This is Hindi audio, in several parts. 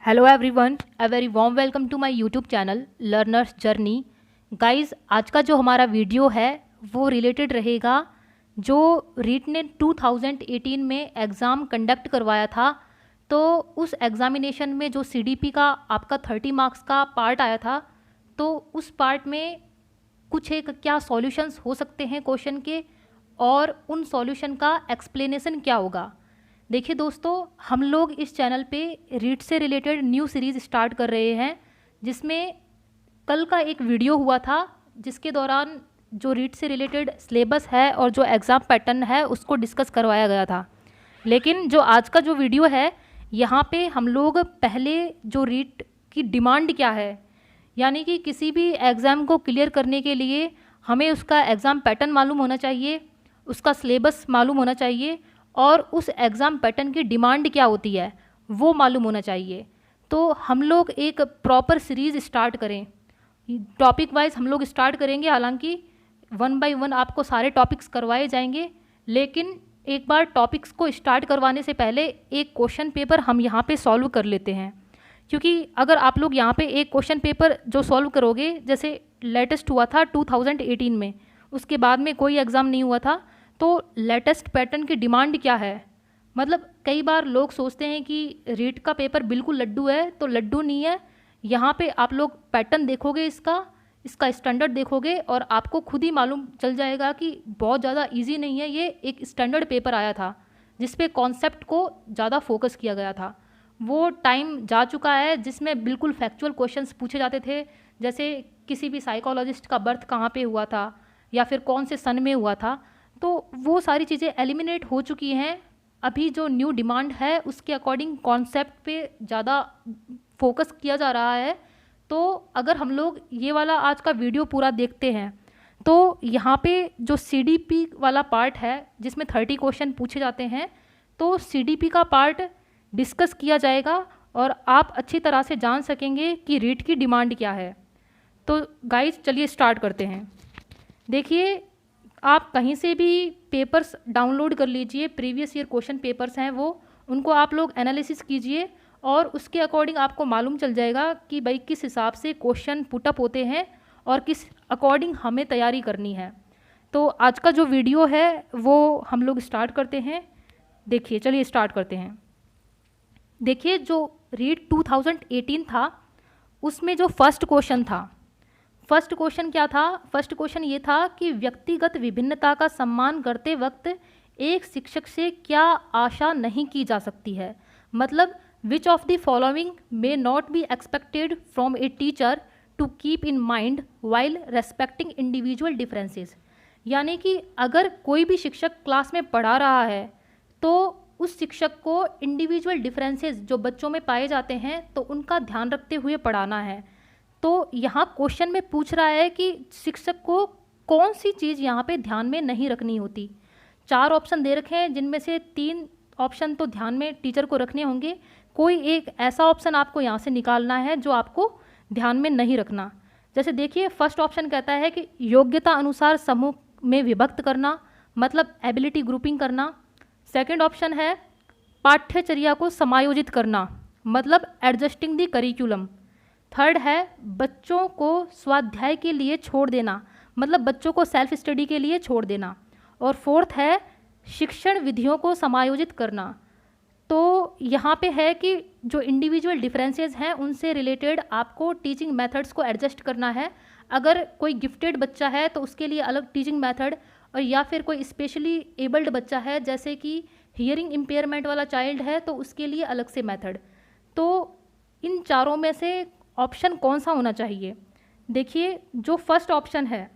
Hello everyone, a very warm welcome to my YouTube channel learners journey. Guys, आज का जो हमारा वीडियो है वो रिलेटेड रहेगा जो रीट ने 2018 में एग्ज़ाम कंडक्ट करवाया था। तो उस एग्ज़ामिनेशन में जो सीडीपी का आपका 30 मार्क्स का पार्ट आया था, तो उस पार्ट में कुछ एक क्या सॉल्यूशंस हो सकते हैं क्वेश्चन के, और उन सॉल्यूशन का एक्सप्लेनेशन क्या होगा। देखिए दोस्तों, हम लोग इस चैनल पे रीट से रिलेटेड न्यू सीरीज़ स्टार्ट कर रहे हैं, जिसमें कल का एक वीडियो हुआ था जिसके दौरान जो रीट से रिलेटेड सिलेबस है और जो एग्ज़ाम पैटर्न है उसको डिस्कस करवाया गया था। लेकिन जो आज का जो वीडियो है, यहाँ पे हम लोग पहले जो रीट की डिमांड क्या है, यानी कि किसी भी एग्ज़ाम को क्लियर करने के लिए हमें उसका एग्ज़ाम पैटर्न मालूम होना चाहिए, उसका सिलेबस मालूम होना चाहिए, और उस एग्ज़ाम पैटर्न की डिमांड क्या होती है वो मालूम होना चाहिए। तो हम लोग एक प्रॉपर सीरीज़ स्टार्ट करें, टॉपिक वाइज हम लोग स्टार्ट करेंगे। हालांकि 1 बाय 1 आपको सारे टॉपिक्स करवाए जाएंगे, लेकिन एक बार टॉपिक्स को स्टार्ट करवाने से पहले एक क्वेश्चन पेपर हम यहाँ पे सॉल्व कर लेते हैं। क्योंकि अगर आप लोग यहाँ पे एक क्वेश्चन पेपर जो सॉल्व करोगे, जैसे लेटेस्ट हुआ था 2018 में, उसके बाद में कोई एग्ज़ाम नहीं हुआ था, तो लेटेस्ट पैटर्न की डिमांड क्या है। मतलब कई बार लोग सोचते हैं कि रीट का पेपर बिल्कुल लड्डू है, तो लड्डू नहीं है। यहाँ पे आप लोग पैटर्न देखोगे, इसका स्टैंडर्ड देखोगे, और आपको खुद ही मालूम चल जाएगा कि बहुत ज़्यादा इजी नहीं है। ये एक स्टैंडर्ड पेपर आया था जिस पे कॉन्सेप्ट को ज़्यादा फोकस किया गया था। वो टाइम जा चुका है जिसमें बिल्कुल फैक्चुअल क्वेश्चंस पूछे जाते थे, जैसे किसी भी साइकोलॉजिस्ट का बर्थ कहाँ पे हुआ था या फिर कौन से सन में हुआ था। तो वो सारी चीज़ें एलिमिनेट हो चुकी हैं। अभी जो न्यू डिमांड है उसके अकॉर्डिंग कॉन्सेप्ट पे ज़्यादा फोकस किया जा रहा है। तो अगर हम लोग ये वाला आज का वीडियो पूरा देखते हैं, तो यहाँ पे जो सीडीपी वाला पार्ट है जिसमें 30 क्वेश्चन पूछे जाते हैं, तो सीडीपी का पार्ट डिस्कस किया जाएगा और आप अच्छी तरह से जान सकेंगे कि रीट की डिमांड क्या है। तो गाइस, चलिए स्टार्ट करते हैं। देखिए, आप कहीं से भी पेपर्स डाउनलोड कर लीजिए, प्रीवियस ईयर क्वेश्चन पेपर्स हैं वो, उनको आप लोग एनालिसिस कीजिए और उसके अकॉर्डिंग आपको मालूम चल जाएगा कि भाई किस हिसाब से क्वेश्चन पुटअप होते हैं और किस अकॉर्डिंग हमें तैयारी करनी है। तो आज का जो वीडियो है वो हम लोग स्टार्ट करते हैं। देखिए, चलिए स्टार्ट करते हैं। देखिए, जो रीट 2018 था उसमें जो फर्स्ट क्वेश्चन था, फर्स्ट क्वेश्चन क्या था? फर्स्ट क्वेश्चन ये था कि व्यक्तिगत विभिन्नता का सम्मान करते वक्त एक शिक्षक से क्या आशा नहीं की जा सकती है। मतलब which of the following may not be expected from a teacher to keep in mind while respecting individual differences. यानी कि अगर कोई भी शिक्षक क्लास में पढ़ा रहा है तो उस शिक्षक को इंडिविजुअल डिफरेंसेस जो बच्चों में पाए जाते हैं तो उनका ध्यान रखते हुए पढ़ाना है। तो यहाँ क्वेश्चन में पूछ रहा है कि शिक्षक को कौन सी चीज़ यहाँ पे ध्यान में नहीं रखनी होती। 4 ऑप्शन दे रखे हैं, जिनमें से 3 ऑप्शन तो ध्यान में टीचर को रखने होंगे। कोई एक ऐसा ऑप्शन आपको यहाँ से निकालना है जो आपको ध्यान में नहीं रखना। जैसे देखिए, फर्स्ट ऑप्शन कहता है कि योग्यता अनुसार समूह में विभक्त करना, मतलब एबिलिटी ग्रुपिंग करना। सेकेंड ऑप्शन है पाठ्यचर्या को समायोजित करना, मतलब एडजस्टिंग द करिकुलम। थर्ड है बच्चों को स्वाध्याय के लिए छोड़ देना, मतलब बच्चों को सेल्फ स्टडी के लिए छोड़ देना। और फोर्थ है शिक्षण विधियों को समायोजित करना। तो यहाँ पे है कि जो इंडिविजुअल डिफरेंसेस हैं उनसे रिलेटेड आपको टीचिंग मेथड्स को एडजस्ट करना है। अगर कोई गिफ्टेड बच्चा है तो उसके लिए अलग टीचिंग मेथड, और या फिर कोई स्पेशली एबल्ड बच्चा है जैसे कि हियरिंग इम्पेयरमेंट वाला चाइल्ड है तो उसके लिए अलग से मेथड। तो इन चारों में से ऑप्शन कौन सा होना चाहिए? देखिए, जो फर्स्ट ऑप्शन है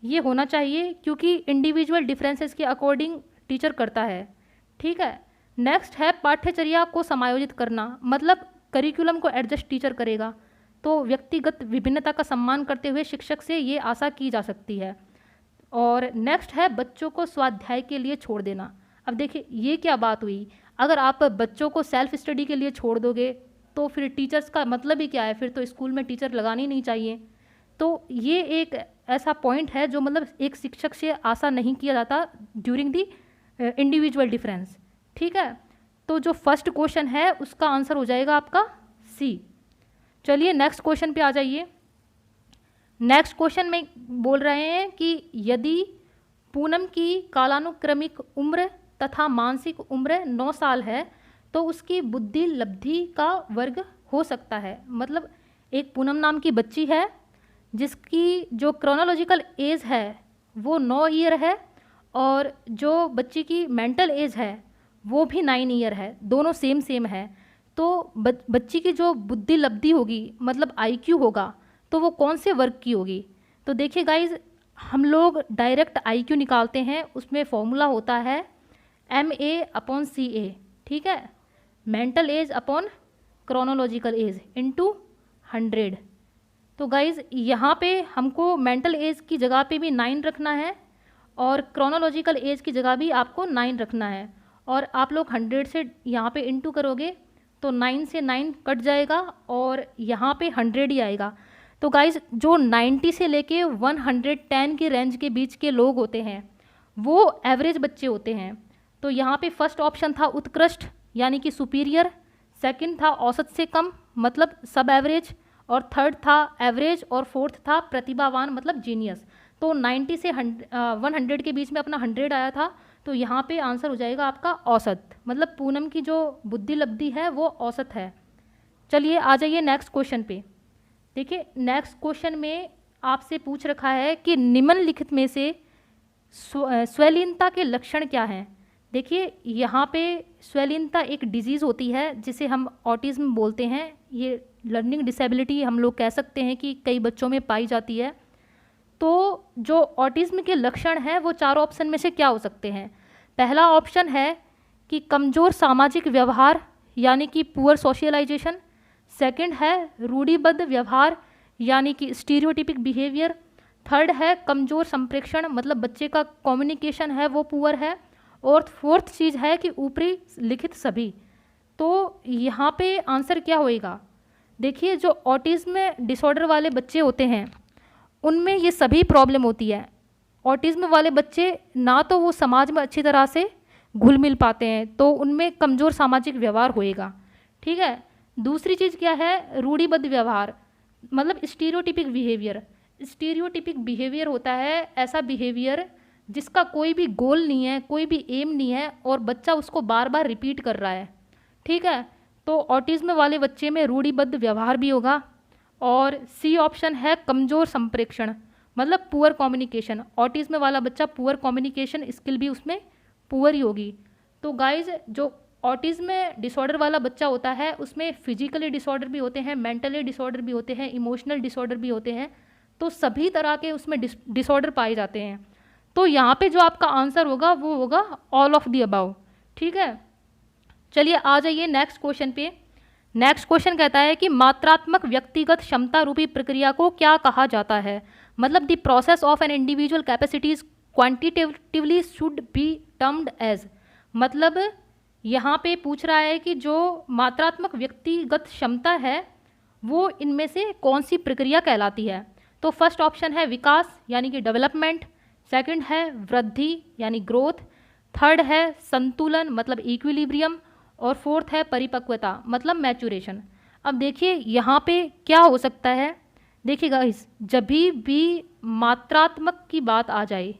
ये होना चाहिए, क्योंकि इंडिविजुअल डिफरेंसेस के अकॉर्डिंग टीचर करता है। ठीक है। नेक्स्ट है पाठ्यचर्या को समायोजित करना, मतलब करिकुलम को एडजस्ट टीचर करेगा। तो व्यक्तिगत विभिन्नता का सम्मान करते हुए शिक्षक से ये आशा की जा सकती है। और नेक्स्ट है बच्चों को स्वाध्याय के लिए छोड़ देना। अब देखिए, ये क्या बात हुई? अगर आप बच्चों को सेल्फ स्टडी के लिए छोड़ दोगे तो फिर टीचर्स का मतलब ही क्या है? फिर तो स्कूल में टीचर लगानी नहीं चाहिए। तो ये एक ऐसा पॉइंट है जो मतलब एक शिक्षक से आशा नहीं किया जाता ड्यूरिंग दी इंडिविजुअल डिफरेंस। ठीक है। तो जो फर्स्ट क्वेश्चन है उसका आंसर हो जाएगा आपका सी। चलिए नेक्स्ट क्वेश्चन पे आ जाइए। नेक्स्ट क्वेश्चन में बोल रहे हैं कि यदि पूनम की कालानुक्रमिक उम्र तथा मानसिक उम्र 9 साल है तो उसकी बुद्धि लब्धि का वर्ग हो सकता है। मतलब एक पूनम नाम की बच्ची है जिसकी जो क्रोनोलॉजिकल एज है वो 9 ईयर है, और जो बच्ची की मेंटल एज है वो भी 9 ईयर है, दोनों सेम सेम है। तो बच्ची की जो बुद्धि लब्धि होगी, मतलब IQ होगा, तो वो कौन से वर्ग की होगी? तो देखिए गाइज, हम लोग डायरेक्ट IQ निकालते हैं, उसमें फॉर्मूला होता है MA/CA, ठीक है, mental as upon chronological age into 100। तो गाइज़ यहाँ पे हमको मेंटल एज की जगह पे भी 9 रखना है और क्रोनोलॉजिकल एज की जगह भी आपको 9 रखना है, और आप लोग 100 से यहाँ पे इंटू करोगे तो 9 से 9 कट जाएगा और यहाँ पे 100 ही आएगा। तो गाइज़ जो 90 से लेके 110 के रेंज के बीच के लोग होते हैं वो एवरेज बच्चे होते हैं। तो यहाँ पे फर्स्ट ऑप्शन था उत्कृष्ट यानी कि सुपीरियर, सेकंड था औसत से कम मतलब सब एवरेज, और थर्ड था एवरेज, और फोर्थ था प्रतिभावान मतलब जीनियस। तो 90 से 100 के बीच में अपना 100 आया था, तो यहाँ पे आंसर हो जाएगा आपका औसत, मतलब पूनम की जो बुद्धि लब्धि है वो औसत है। चलिए आ जाइए नेक्स्ट क्वेश्चन पे। देखिए नेक्स्ट क्वेश्चन में आपसे पूछ रखा है कि निम्नलिखित में से स्वलीनता के लक्षण क्या हैं। देखिए यहाँ पे स्वलीनता एक डिजीज़ होती है जिसे हम ऑटिज्म बोलते हैं। ये लर्निंग डिसेबिलिटी हम लोग कह सकते हैं कि कई बच्चों में पाई जाती है। तो जो ऑटिज्म के लक्षण हैं वो 4 ऑप्शन में से क्या हो सकते हैं? पहला ऑप्शन है कि कमज़ोर सामाजिक व्यवहार यानी कि पुअर सोशलाइजेशन। सेकंड है रूढ़िबद्ध व्यवहार यानी कि स्टीरियोटिपिक बिहेवियर। थर्ड है कमज़ोर संप्रेषण मतलब बच्चे का कम्युनिकेशन है वो पुअर है। और फोर्थ चीज़ है कि ऊपरी लिखित सभी। तो यहाँ पे आंसर क्या होएगा? देखिए जो ऑटिज्म डिसऑर्डर वाले बच्चे होते हैं उनमें ये सभी प्रॉब्लम होती है। ऑटिज्म वाले बच्चे ना तो वो समाज में अच्छी तरह से घुल मिल पाते हैं, तो उनमें कमज़ोर सामाजिक व्यवहार होएगा, ठीक है। दूसरी चीज़ क्या है? रूढ़िबद्ध व्यवहार मतलब स्टीरियोटिपिक बिहेवियर। स्टीरियोटिपिक बिहेवियर होता है ऐसा बिहेवियर जिसका कोई भी गोल नहीं है, कोई भी एम नहीं है, और बच्चा उसको बार बार रिपीट कर रहा है, ठीक है। तो ऑटिज्म वाले बच्चे में रूढ़िबद्ध व्यवहार भी होगा। और सी ऑप्शन है कमज़ोर संप्रेषण मतलब पुअर कम्युनिकेशन। ऑटिज्म वाला बच्चा पुअर कम्युनिकेशन स्किल भी उसमें पुअर ही होगी। तो गाइज जो ऑटिज्म डिसऑर्डर वाला बच्चा होता है उसमें फिजिकली डिसऑर्डर भी होते हैं, मेंटली डिसऑर्डर भी होते हैं, इमोशनल डिसऑर्डर भी होते हैं। तो सभी तरह के उसमें डिसऑर्डर पाए जाते हैं। तो यहाँ पे जो आपका आंसर होगा वो होगा ऑल ऑफ दी अबाव, ठीक है। चलिए आ जाइए नेक्स्ट क्वेश्चन पे। नेक्स्ट क्वेश्चन कहता है कि मात्रात्मक व्यक्तिगत क्षमता रूपी प्रक्रिया को क्या कहा जाता है? मतलब the process of an individual capacities quantitatively should be termed as. मतलब यहाँ पे पूछ रहा है कि जो मात्रात्मक व्यक्तिगत क्षमता है वो इनमें से कौन सी प्रक्रिया कहलाती है? तो फर्स्ट ऑप्शन है विकास यानी कि डेवलपमेंट, सेकंड है वृद्धि यानी ग्रोथ, थर्ड है संतुलन मतलब इक्विलिब्रियम, और फोर्थ है परिपक्वता मतलब मैचुरेशन। अब देखिए यहाँ पे क्या हो सकता है। देखिए गाइस जब भी मात्रात्मक की बात आ जाए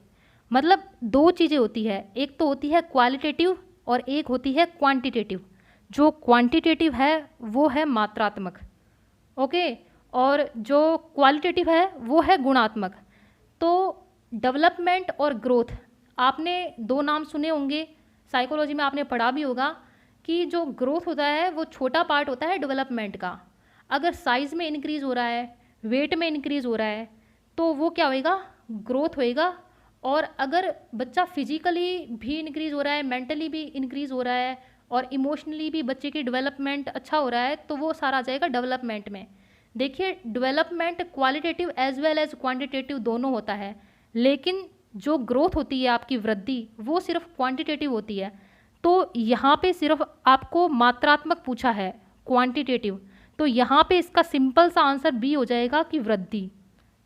मतलब 2 चीज़ें होती है, एक तो होती है क्वालिटेटिव और एक होती है क्वांटिटेटिव। जो क्वांटिटेटिव है वो है मात्रात्मक, ओके, और जो क्वालिटेटिव है वो है गुणात्मक। तो डेवलपमेंट और ग्रोथ, आपने 2 नाम सुने होंगे, साइकोलॉजी में आपने पढ़ा भी होगा कि जो ग्रोथ होता है वो छोटा पार्ट होता है डेवलपमेंट का। अगर साइज़ में इंक्रीज़ हो रहा है, वेट में इंक्रीज़ हो रहा है, तो वो क्या होएगा? ग्रोथ होएगा। और अगर बच्चा फिजिकली भी इंक्रीज़ हो रहा है, मेंटली भी इंक्रीज़ हो रहा है, और इमोशनली भी बच्चे की डेवलपमेंट अच्छा हो रहा है, तो वो सारा आ जाएगा डेवलपमेंट में। देखिए development qualitative as well as quantitative दोनों होता है, लेकिन जो ग्रोथ होती है आपकी वृद्धि वो सिर्फ क्वांटिटेटिव होती है। तो यहाँ पे सिर्फ आपको मात्रात्मक पूछा है, क्वांटिटेटिव, तो यहाँ पे इसका सिंपल सा आंसर बी हो जाएगा कि वृद्धि,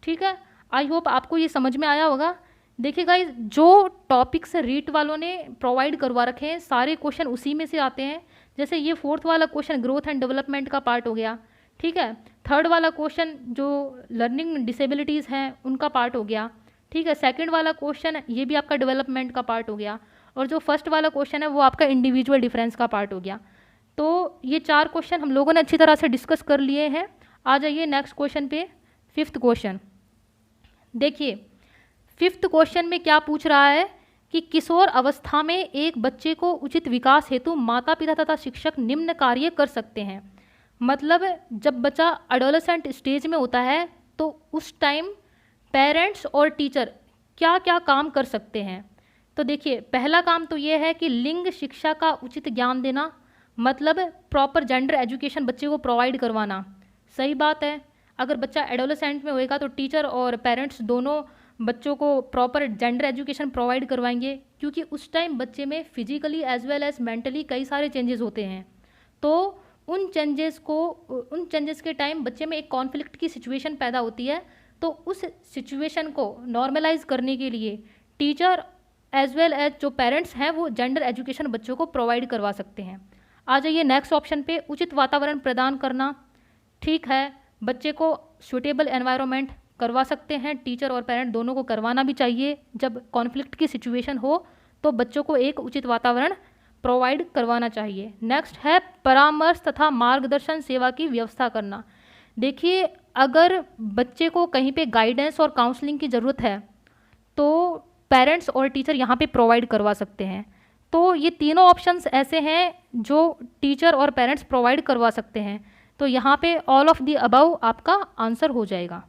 ठीक है। आई होप आपको ये समझ में आया होगा देखिए गाइस, जो टॉपिक्स रीट वालों ने प्रोवाइड करवा रखे हैं सारे क्वेश्चन उसी में से आते हैं। जैसे ये फोर्थ वाला क्वेश्चन ग्रोथ एंड डेवलपमेंट का पार्ट हो गया, ठीक है। थर्ड वाला क्वेश्चन जो लर्निंग डिसेबिलिटीज़ हैं उनका पार्ट हो गया, ठीक है। सेकंड वाला क्वेश्चन ये भी आपका डेवलपमेंट का पार्ट हो गया, और जो फर्स्ट वाला क्वेश्चन है वो आपका इंडिविजुअल डिफरेंस का पार्ट हो गया। तो ये 4 क्वेश्चन हम लोगों ने अच्छी तरह से डिस्कस कर लिए हैं। आ जाइए नेक्स्ट क्वेश्चन पे, फिफ्थ क्वेश्चन। देखिए फिफ्थ क्वेश्चन में क्या पूछ रहा है कि किशोर अवस्था में एक बच्चे को उचित विकास हेतु माता पिता तथा शिक्षक निम्न कार्य कर सकते हैं। मतलब जब बच्चा एडोलेसेंट स्टेज में होता है तो उस टाइम पेरेंट्स और टीचर क्या क्या काम कर सकते हैं। तो देखिए पहला काम तो ये है कि लिंग शिक्षा का उचित ज्ञान देना, मतलब प्रॉपर जेंडर एजुकेशन बच्चे को प्रोवाइड करवाना। सही बात है, अगर बच्चा एडोलेसेंट में होएगा तो टीचर और पेरेंट्स दोनों बच्चों को प्रॉपर जेंडर एजुकेशन प्रोवाइड करवाएंगे, क्योंकि उस टाइम बच्चे में physically as well as mentally कई सारे चेंजेस होते हैं। तो उन चेंजेस के टाइम बच्चे में एक कॉन्फ्लिक्ट की सिचुएशन पैदा होती है। तो उस सिचुएशन को नॉर्मलाइज करने के लिए टीचर एज वेल एज जो पेरेंट्स हैं वो जेंडर एजुकेशन बच्चों को प्रोवाइड करवा सकते हैं। आ जाइए नेक्स्ट ऑप्शन पे, उचित वातावरण प्रदान करना। ठीक है, बच्चे को सूटेबल एनवायरनमेंट करवा सकते हैं, टीचर और पेरेंट दोनों को करवाना भी चाहिए। जब कॉन्फ्लिक्ट की सिचुएशन हो तो बच्चों को एक उचित वातावरण प्रोवाइड करवाना चाहिए। नेक्स्ट है परामर्श तथा मार्गदर्शन सेवा की व्यवस्था करना। देखिए अगर बच्चे को कहीं पे गाइडेंस और काउंसलिंग की ज़रूरत है तो पेरेंट्स और टीचर यहाँ पे प्रोवाइड करवा सकते हैं। तो ये तीनों ऑप्शंस ऐसे हैं जो टीचर और पेरेंट्स प्रोवाइड करवा सकते हैं। तो यहाँ पे ऑल ऑफ दी अबव आपका आंसर हो जाएगा।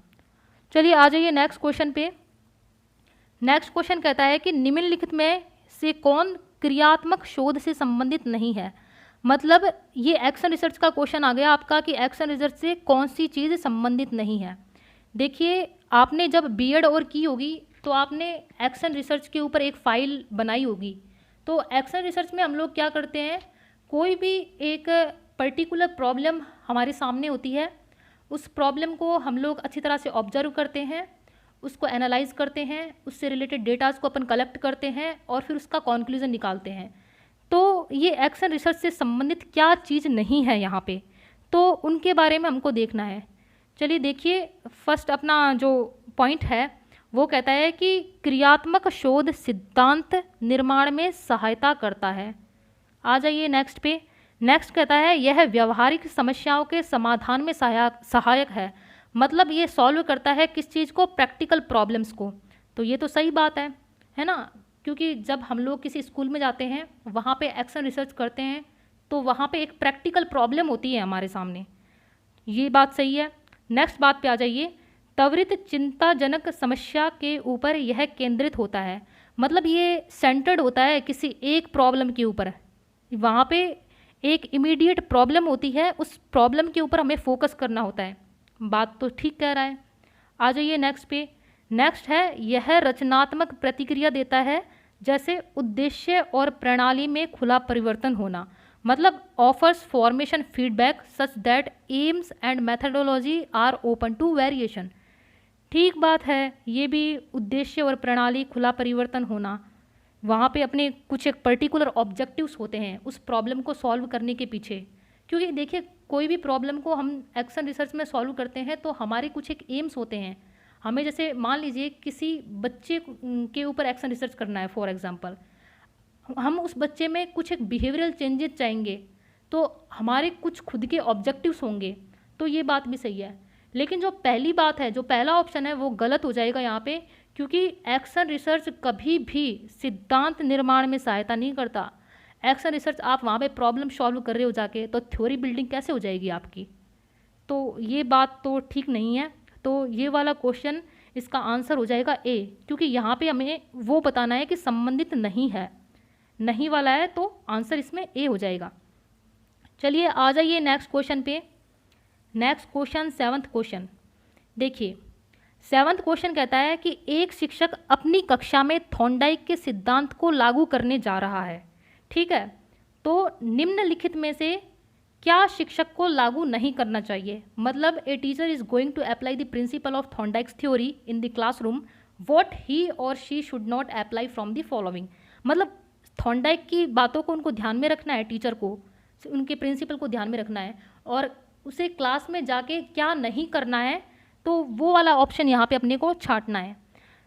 चलिए आ जाइए नेक्स्ट क्वेश्चन पे। नेक्स्ट क्वेश्चन कहता है कि निम्नलिखित में से कौन क्रियात्मक शोध से संबंधित नहीं है। मतलब ये एक्शन रिसर्च का क्वेश्चन आ गया आपका कि एक्शन रिसर्च से कौन सी चीज़ संबंधित नहीं है। देखिए आपने जब बीएड और की होगी तो आपने एक्शन रिसर्च के ऊपर एक फाइल बनाई होगी। तो एक्शन रिसर्च में हम लोग क्या करते हैं, कोई भी एक पर्टिकुलर प्रॉब्लम हमारे सामने होती है, उस प्रॉब्लम को हम लोग अच्छी तरह से ऑब्जर्व करते हैं, उसको एनालाइज करते हैं, उससे रिलेटेड डेटाज को अपन कलेक्ट करते हैं और फिर उसका कॉन्क्लूज़न निकालते हैं। तो ये एक्शन रिसर्च से संबंधित क्या चीज़ नहीं है यहाँ पे, तो उनके बारे में हमको देखना है। चलिए देखिए फर्स्ट अपना जो पॉइंट है वो कहता है कि क्रियात्मक शोध सिद्धांत निर्माण में सहायता करता है। आ जाइए नेक्स्ट पे। नेक्स्ट कहता है यह व्यवहारिक समस्याओं के समाधान में सहायक है। मतलब ये सॉल्व करता है किस चीज़ को, प्रैक्टिकल प्रॉब्लम्स को। तो ये तो सही बात है ना, क्योंकि जब हम लोग किसी स्कूल में जाते हैं वहाँ पे एक्शन रिसर्च करते हैं तो वहाँ पे एक प्रैक्टिकल प्रॉब्लम होती है हमारे सामने, ये बात सही है। नेक्स्ट बात पे आ जाइए, त्वरित चिंताजनक समस्या के ऊपर यह केंद्रित होता है। मतलब ये सेंटर्ड होता है किसी एक प्रॉब्लम के ऊपर, वहाँ पे एक इमीडिएट प्रॉब्लम होती है, उस प्रॉब्लम के ऊपर हमें फोकस करना होता है। बात तो ठीक कह रहा है। आ जाइए नेक्स्ट पे। नेक्स्ट है यह रचनात्मक प्रतिक्रिया देता है, जैसे उद्देश्य और प्रणाली में खुला परिवर्तन होना। मतलब offers formation feedback such that aims and methodology are open to variation. ठीक बात है, ये भी उद्देश्य और प्रणाली खुला परिवर्तन होना, वहाँ पे अपने कुछ एक पर्टिकुलर ऑब्जेक्टिव्स होते हैं उस प्रॉब्लम को सॉल्व करने के पीछे। क्योंकि देखिए कोई भी प्रॉब्लम को हम एक्शन रिसर्च में सॉल्व करते हैं तो हमारे कुछ एक एम्स होते हैं। हमें जैसे मान लीजिए किसी बच्चे के ऊपर एक्शन रिसर्च करना है, फॉर एग्जांपल हम उस बच्चे में कुछ एक बिहेवियरल चेंजेस चाहेंगे तो हमारे कुछ खुद के ऑब्जेक्टिव्स होंगे। तो ये बात भी सही है, लेकिन जो पहली बात है, जो पहला ऑप्शन है वो गलत हो जाएगा यहाँ पे, क्योंकि एक्शन रिसर्च कभी भी सिद्धांत निर्माण में सहायता नहीं करता। एक्शन रिसर्च आप वहाँ पे प्रॉब्लम सॉल्व कर रहे हो जाके, तो थ्योरी बिल्डिंग कैसे हो जाएगी आपकी। तो ये बात तो ठीक नहीं है। तो ये वाला क्वेश्चन इसका आंसर हो जाएगा ए, क्योंकि यहाँ पे हमें वो बताना है कि संबंधित नहीं है, नहीं वाला है, तो आंसर इसमें ए हो जाएगा। चलिए आ जाइए नेक्स्ट क्वेश्चन पे। Next question seventh question. देखिए सेवंथ क्वेश्चन कहता है कि एक शिक्षक अपनी कक्षा में थॉर्नडाइक के सिद्धांत को लागू करने जा रहा है। ठीक है, तो निम्नलिखित में से क्या शिक्षक को लागू नहीं करना चाहिए। मतलब a teacher is going to apply the principle of Thorndike's theory in the classroom, what he और she should not apply from the following. मतलब थॉर्नडाइक की बातों को उनको ध्यान में रखना है, टीचर को, उनके प्रिंसिपल को ध्यान में रखना है, और उसे क्लास में जाके क्या नहीं करना है, तो वो वाला ऑप्शन यहाँ पे अपने को छांटना है।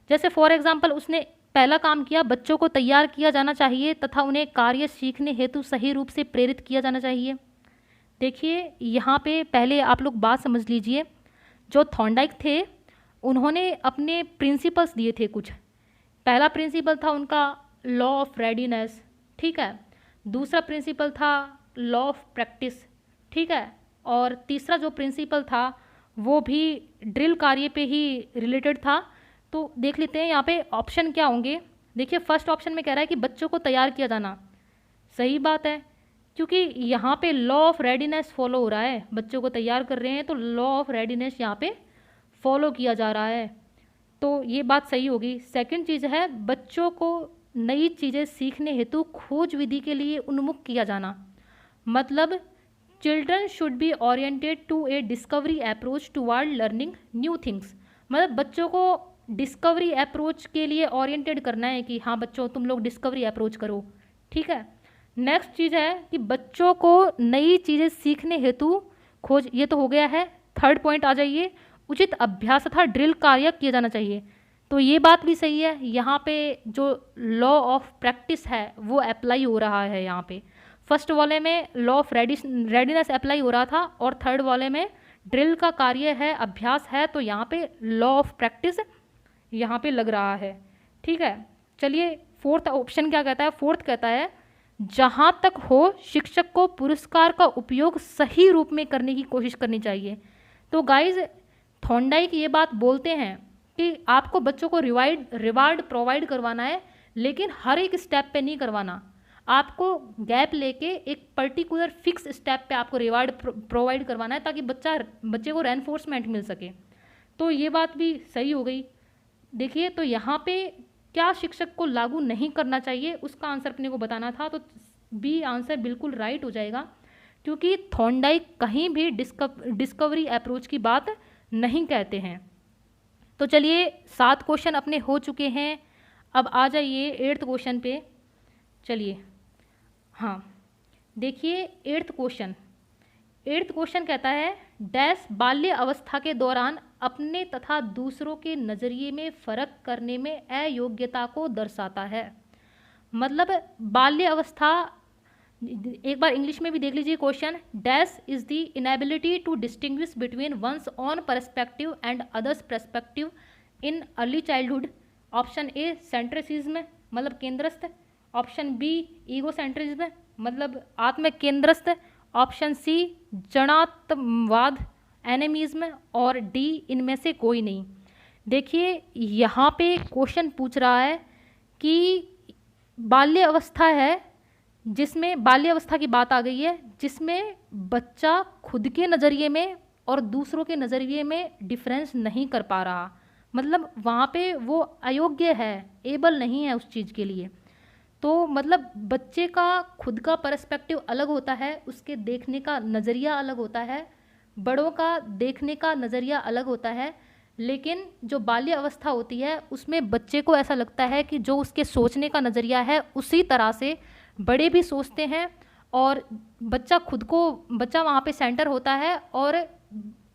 जैसे फॉर एग्जांपल उसने पहला काम किया, बच्चों को तैयार किया जाना चाहिए तथा उन्हें कार्य सीखने हेतु सही रूप से प्रेरित किया जाना चाहिए। देखिए यहाँ पे पहले आप लोग बात समझ लीजिए, जो थॉर्नडाइक थे उन्होंने अपने प्रिंसिपल्स दिए थे कुछ। पहला प्रिंसिपल था उनका लॉ ऑफ रेडीनेस, ठीक है। दूसरा प्रिंसिपल था लॉ ऑफ प्रैक्टिस, ठीक है। और तीसरा जो प्रिंसिपल था वो भी ड्रिल कार्य पे ही रिलेटेड था। तो देख लेते हैं यहाँ पे ऑप्शन क्या होंगे। देखिए फर्स्ट ऑप्शन में कह रहा है कि बच्चों को तैयार किया जाना, सही बात है, क्योंकि यहाँ पे लॉ ऑफ रेडीनेस फॉलो हो रहा है, बच्चों को तैयार कर रहे हैं तो लॉ ऑफ रेडीनेस यहाँ पे फॉलो किया जा रहा है, तो ये बात सही होगी। सेकंड चीज़ है बच्चों को नई चीज़ें सीखने हेतु खोज विधि के लिए उन्मुख किया जाना। मतलब children should be oriented to a discovery approach toward learning new things. मतलब बच्चों को डिस्कवरी अप्रोच के लिए ओरिएंटेड करना है कि हाँ बच्चों तुम लोग डिस्कवरी अप्रोच करो, ठीक है। नेक्स्ट चीज़ है कि बच्चों को नई चीज़ें सीखने हेतु खोज, ये तो हो गया है। थर्ड पॉइंट आ जाइए, उचित अभ्यास तथा ड्रिल कार्य किया जाना चाहिए, तो ये बात भी सही है। यहाँ पे जो लॉ ऑफ प्रैक्टिस है वो अप्लाई हो रहा है। यहाँ पे फर्स्ट वाले में लॉ ऑफ रेडीनेस अप्लाई हो रहा था और थर्ड वाले में ड्रिल का कार्य है, अभ्यास है, तो यहाँ पे लॉ ऑफ प्रैक्टिस यहाँ पे लग रहा है, ठीक है। चलिए फोर्थ ऑप्शन क्या कहता है, फोर्थ कहता है जहाँ तक हो शिक्षक को पुरस्कार का उपयोग सही रूप में करने की कोशिश करनी चाहिए। तो गाइज थॉर्नडाइक ये बात बोलते हैं कि आपको बच्चों को रिवार्ड प्रोवाइड करवाना है, लेकिन हर एक स्टेप पे नहीं करवाना, आपको गैप लेके एक पर्टिकुलर फिक्स स्टेप पे आपको रिवार्ड प्रोवाइड करवाना है ताकि बच्चे को रेनफोर्समेंट मिल सके। तो ये बात भी सही हो गई। देखिए तो यहाँ पे क्या शिक्षक को लागू नहीं करना चाहिए उसका आंसर अपने को बताना था, तो बी आंसर बिल्कुल राइट हो जाएगा, क्योंकि थॉर्नडाइक कहीं भी डिस्कवरी अप्रोच की बात नहीं कहते हैं। तो चलिए 7 क्वेश्चन अपने हो चुके हैं, अब आ जाइए 8th क्वेश्चन पे। चलिए हाँ देखिए 8th क्वेश्चन कहता है डैश बाल्य अवस्था के दौरान अपने तथा दूसरों के नज़रिए में फ़र्क करने में अयोग्यता को दर्शाता है। मतलब बाल्य अवस्था, एक बार इंग्लिश में भी देख लीजिए question, dash is the inability to distinguish between one's own perspective and others perspective in early childhood. Option A centrism मतलब केंद्रस्थ, ऑप्शन बी ईगोसेंट्रिज्म मतलब आत्म केंद्रस्थ, ऑप्शन सी जड़ात्मवाद एनिमिज्म, और डी इनमें से कोई नहीं। देखिए यहाँ पे क्वेश्चन पूछ रहा है कि बाल्य अवस्था है, जिसमें बाल्य अवस्था की बात आ गई है, जिसमें बच्चा खुद के नज़रिए में और दूसरों के नज़रिए में डिफरेंस नहीं कर पा रहा, मतलब वहाँ पे वो अयोग्य है, एबल नहीं है उस चीज़ के लिए। तो मतलब बच्चे का खुद का पर्सपेक्टिव अलग होता है, उसके देखने का नज़रिया अलग होता है, बड़ों का देखने का नज़रिया अलग होता है, लेकिन जो बाल्य अवस्था होती है उसमें बच्चे को ऐसा लगता है कि जो उसके सोचने का नज़रिया है उसी तरह से बड़े भी सोचते हैं, और बच्चा वहाँ पे सेंटर होता है, और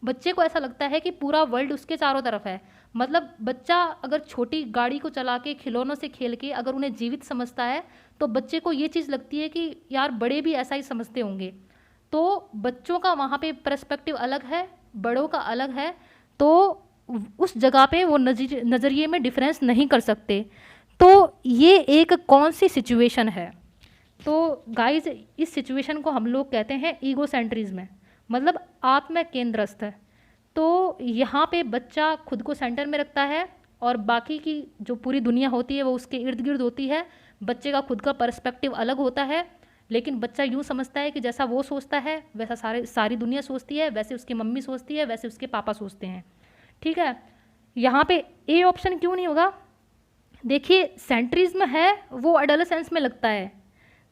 बच्चे को ऐसा लगता है कि पूरा वर्ल्ड उसके चारों तरफ है। मतलब बच्चा अगर छोटी गाड़ी को चला के खिलौनों से खेल के अगर उन्हें जीवित समझता है तो बच्चे को ये चीज़ लगती है कि यार बड़े भी ऐसा ही समझते होंगे। तो बच्चों का वहाँ पे पर्सपेक्टिव अलग है, बड़ों का अलग है, तो उस जगह पे वो नज़रिए में डिफरेंस नहीं कर सकते। तो ये एक कौन सी सिचुएशन है, तो गाइज इस सिचुएशन को हम लोग कहते हैं ईगोसेंट्रिज्म, मतलब आत्म केंद्रस्थ। तो यहाँ पे बच्चा खुद को सेंटर में रखता है और बाकी की जो पूरी दुनिया होती है वो उसके इर्द गिर्द होती है। बच्चे का खुद का पर्सपेक्टिव अलग होता है, लेकिन बच्चा यूँ समझता है कि जैसा वो सोचता है वैसा सारी दुनिया सोचती है, वैसे उसकी मम्मी सोचती है, वैसे उसके पापा सोचते हैं, ठीक है। यहाँ पे ए ऑप्शन क्यों नहीं होगा? देखिए सेंट्रिज्म है वो एडोलेसेंस में लगता है।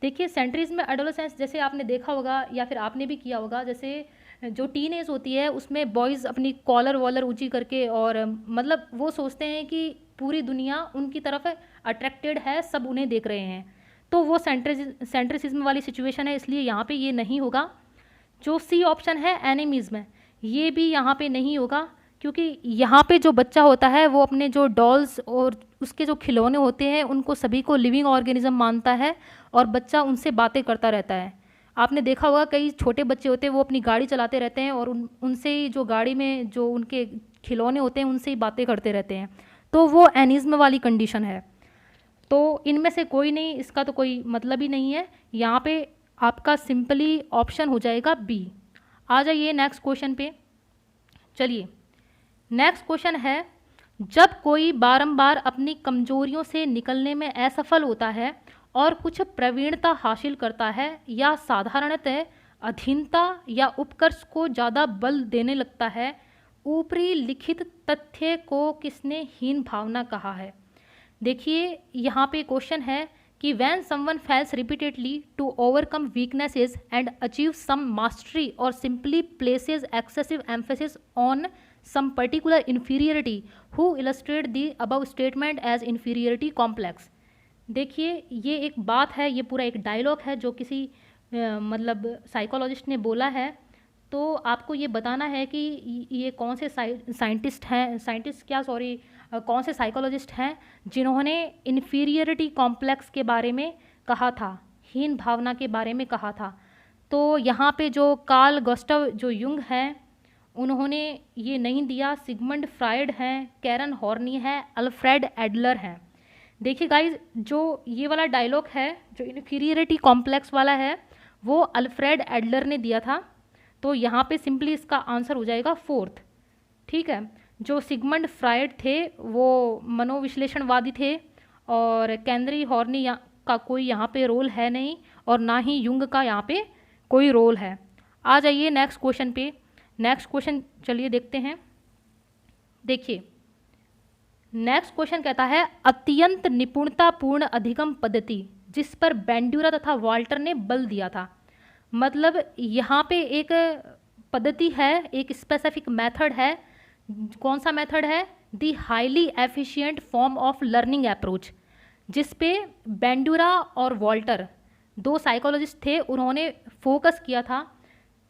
देखिए सेंट्रिज्म में एडोलेसेंस जैसे आपने देखा होगा या फिर आपने भी किया होगा, जैसे जो टीन एज होती है उसमें बॉयज़ अपनी कॉलर वॉलर ऊंची करके और मतलब वो सोचते हैं कि पूरी दुनिया उनकी तरफ अट्रैक्टेड है, सब उन्हें देख रहे हैं। तो वो सेंट्रिसिज्म वाली सिचुएशन है, इसलिए यहाँ पे ये नहीं होगा। जो सी ऑप्शन है एनिमिज्म, ये भी यहाँ पे नहीं होगा, क्योंकि यहाँ पे जो बच्चा होता है वो अपने जो डॉल्स और उसके जो खिलौने होते हैं उनको सभी को लिविंग ऑर्गेनिज्म मानता है और बच्चा उनसे बातें करता रहता है। आपने देखा होगा कई छोटे बच्चे होते हैं वो अपनी गाड़ी चलाते रहते हैं और उनसे ही जो गाड़ी में जो उनके खिलौने होते हैं उनसे ही बातें करते रहते हैं। तो वो एनिज्म वाली कंडीशन है। तो इनमें से कोई नहीं, इसका तो कोई मतलब ही नहीं है। यहाँ पे आपका सिंपली ऑप्शन हो जाएगा बी। आ जाइए नेक्स्ट क्वेश्चन पे। चलिए नेक्स्ट क्वेश्चन है, जब कोई बारंबार अपनी कमजोरियों से निकलने में असफल होता है और कुछ प्रवीणता हासिल करता है या साधारणतः अधीनता या उत्कर्ष को ज़्यादा बल देने लगता है, ऊपरी लिखित तथ्य को किसने हीन भावना कहा है? देखिए यहाँ पे क्वेश्चन है कि when someone fails repeatedly to overcome weaknesses and achieve some mastery or simply places excessive emphasis on some particular inferiority, who illustrate the above statement as inferiority complex? देखिए ये एक बात है, ये पूरा एक डायलॉग है जो किसी मतलब साइकोलॉजिस्ट ने बोला है। तो आपको ये बताना है कि ये कौन से साइंटिस्ट हैं, कौन से साइकोलॉजिस्ट हैं जिन्होंने इन्फीरियरिटी कॉम्प्लेक्स के बारे में कहा था, हीन भावना के बारे में कहा था। तो यहाँ पे जो कार्ल गुस्टाव जो युंग हैं उन्होंने ये नहीं दिया, सिगमंड फ्रायड हैं, कैरन हॉर्नी है, अल्फ्रेड एडलर हैं। देखिए गाइज, जो ये वाला डायलॉग है जो इन्फीरियरिटी कॉम्प्लेक्स वाला है वो अल्फ्रेड एडलर ने दिया था। तो यहाँ पे सिंपली इसका आंसर हो जाएगा फोर्थ। ठीक है, जो सिगमंड फ्रायड थे वो मनोविश्लेषणवादी थे और कैनरी हॉर्नी का कोई यहाँ पे रोल है नहीं और ना ही युंग का यहाँ पे कोई रोल है। आ जाइए नेक्स्ट क्वेश्चन पे। नेक्स्ट क्वेश्चन चलिए देखते हैं। देखिए नेक्स्ट क्वेश्चन कहता है, अत्यंत निपुणतापूर्ण अधिगम पद्धति जिस पर बेंड्यूरा तथा वाल्टर ने बल दिया था। मतलब यहाँ पे एक पद्धति है, एक स्पेसिफिक मेथड है। कौन सा मेथड है? The highly efficient form of learning approach, जिस पे बेंड्यूरा और वाल्टर दो साइकोलॉजिस्ट थे, उन्होंने फोकस किया था।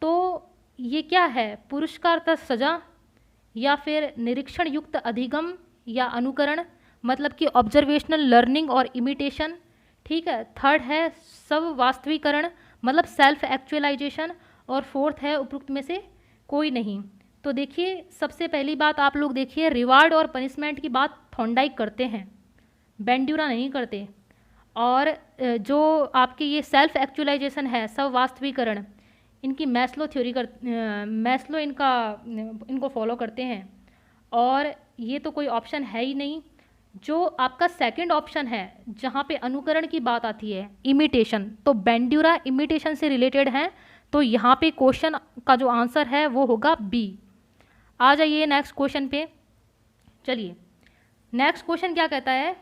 तो ये क्या है? पुरस्कार तथा सजा या फिर निरीक्षण युक्त अधिगम या अनुकरण, मतलब कि ऑब्जर्वेशनल लर्निंग और इमिटेशन। ठीक है, थर्ड है सब वास्तविकरण, मतलब सेल्फ एक्चुअलाइजेशन, और फोर्थ है उपरोक्त में से कोई नहीं। तो देखिए सबसे पहली बात आप लोग देखिए, रिवार्ड और पनिशमेंट की बात थॉर्नडाइक करते हैं, बेंड्यूरा नहीं करते। और जो आपकी ये सेल्फ एक्चुअलाइजेशन है, सब वास्तविकरण, इनकी मैस्लो थ्योरी मैस्लो इनको फॉलो करते हैं। और ये तो कोई ऑप्शन है ही नहीं। जो आपका सेकंड ऑप्शन है जहाँ पे अनुकरण की बात आती है, इमिटेशन, तो बेंड्यूरा इमिटेशन से रिलेटेड हैं। तो यहाँ पे क्वेश्चन का जो आंसर है वो होगा बी। आ जाइए नेक्स्ट क्वेश्चन पे। चलिए नेक्स्ट क्वेश्चन क्या कहता है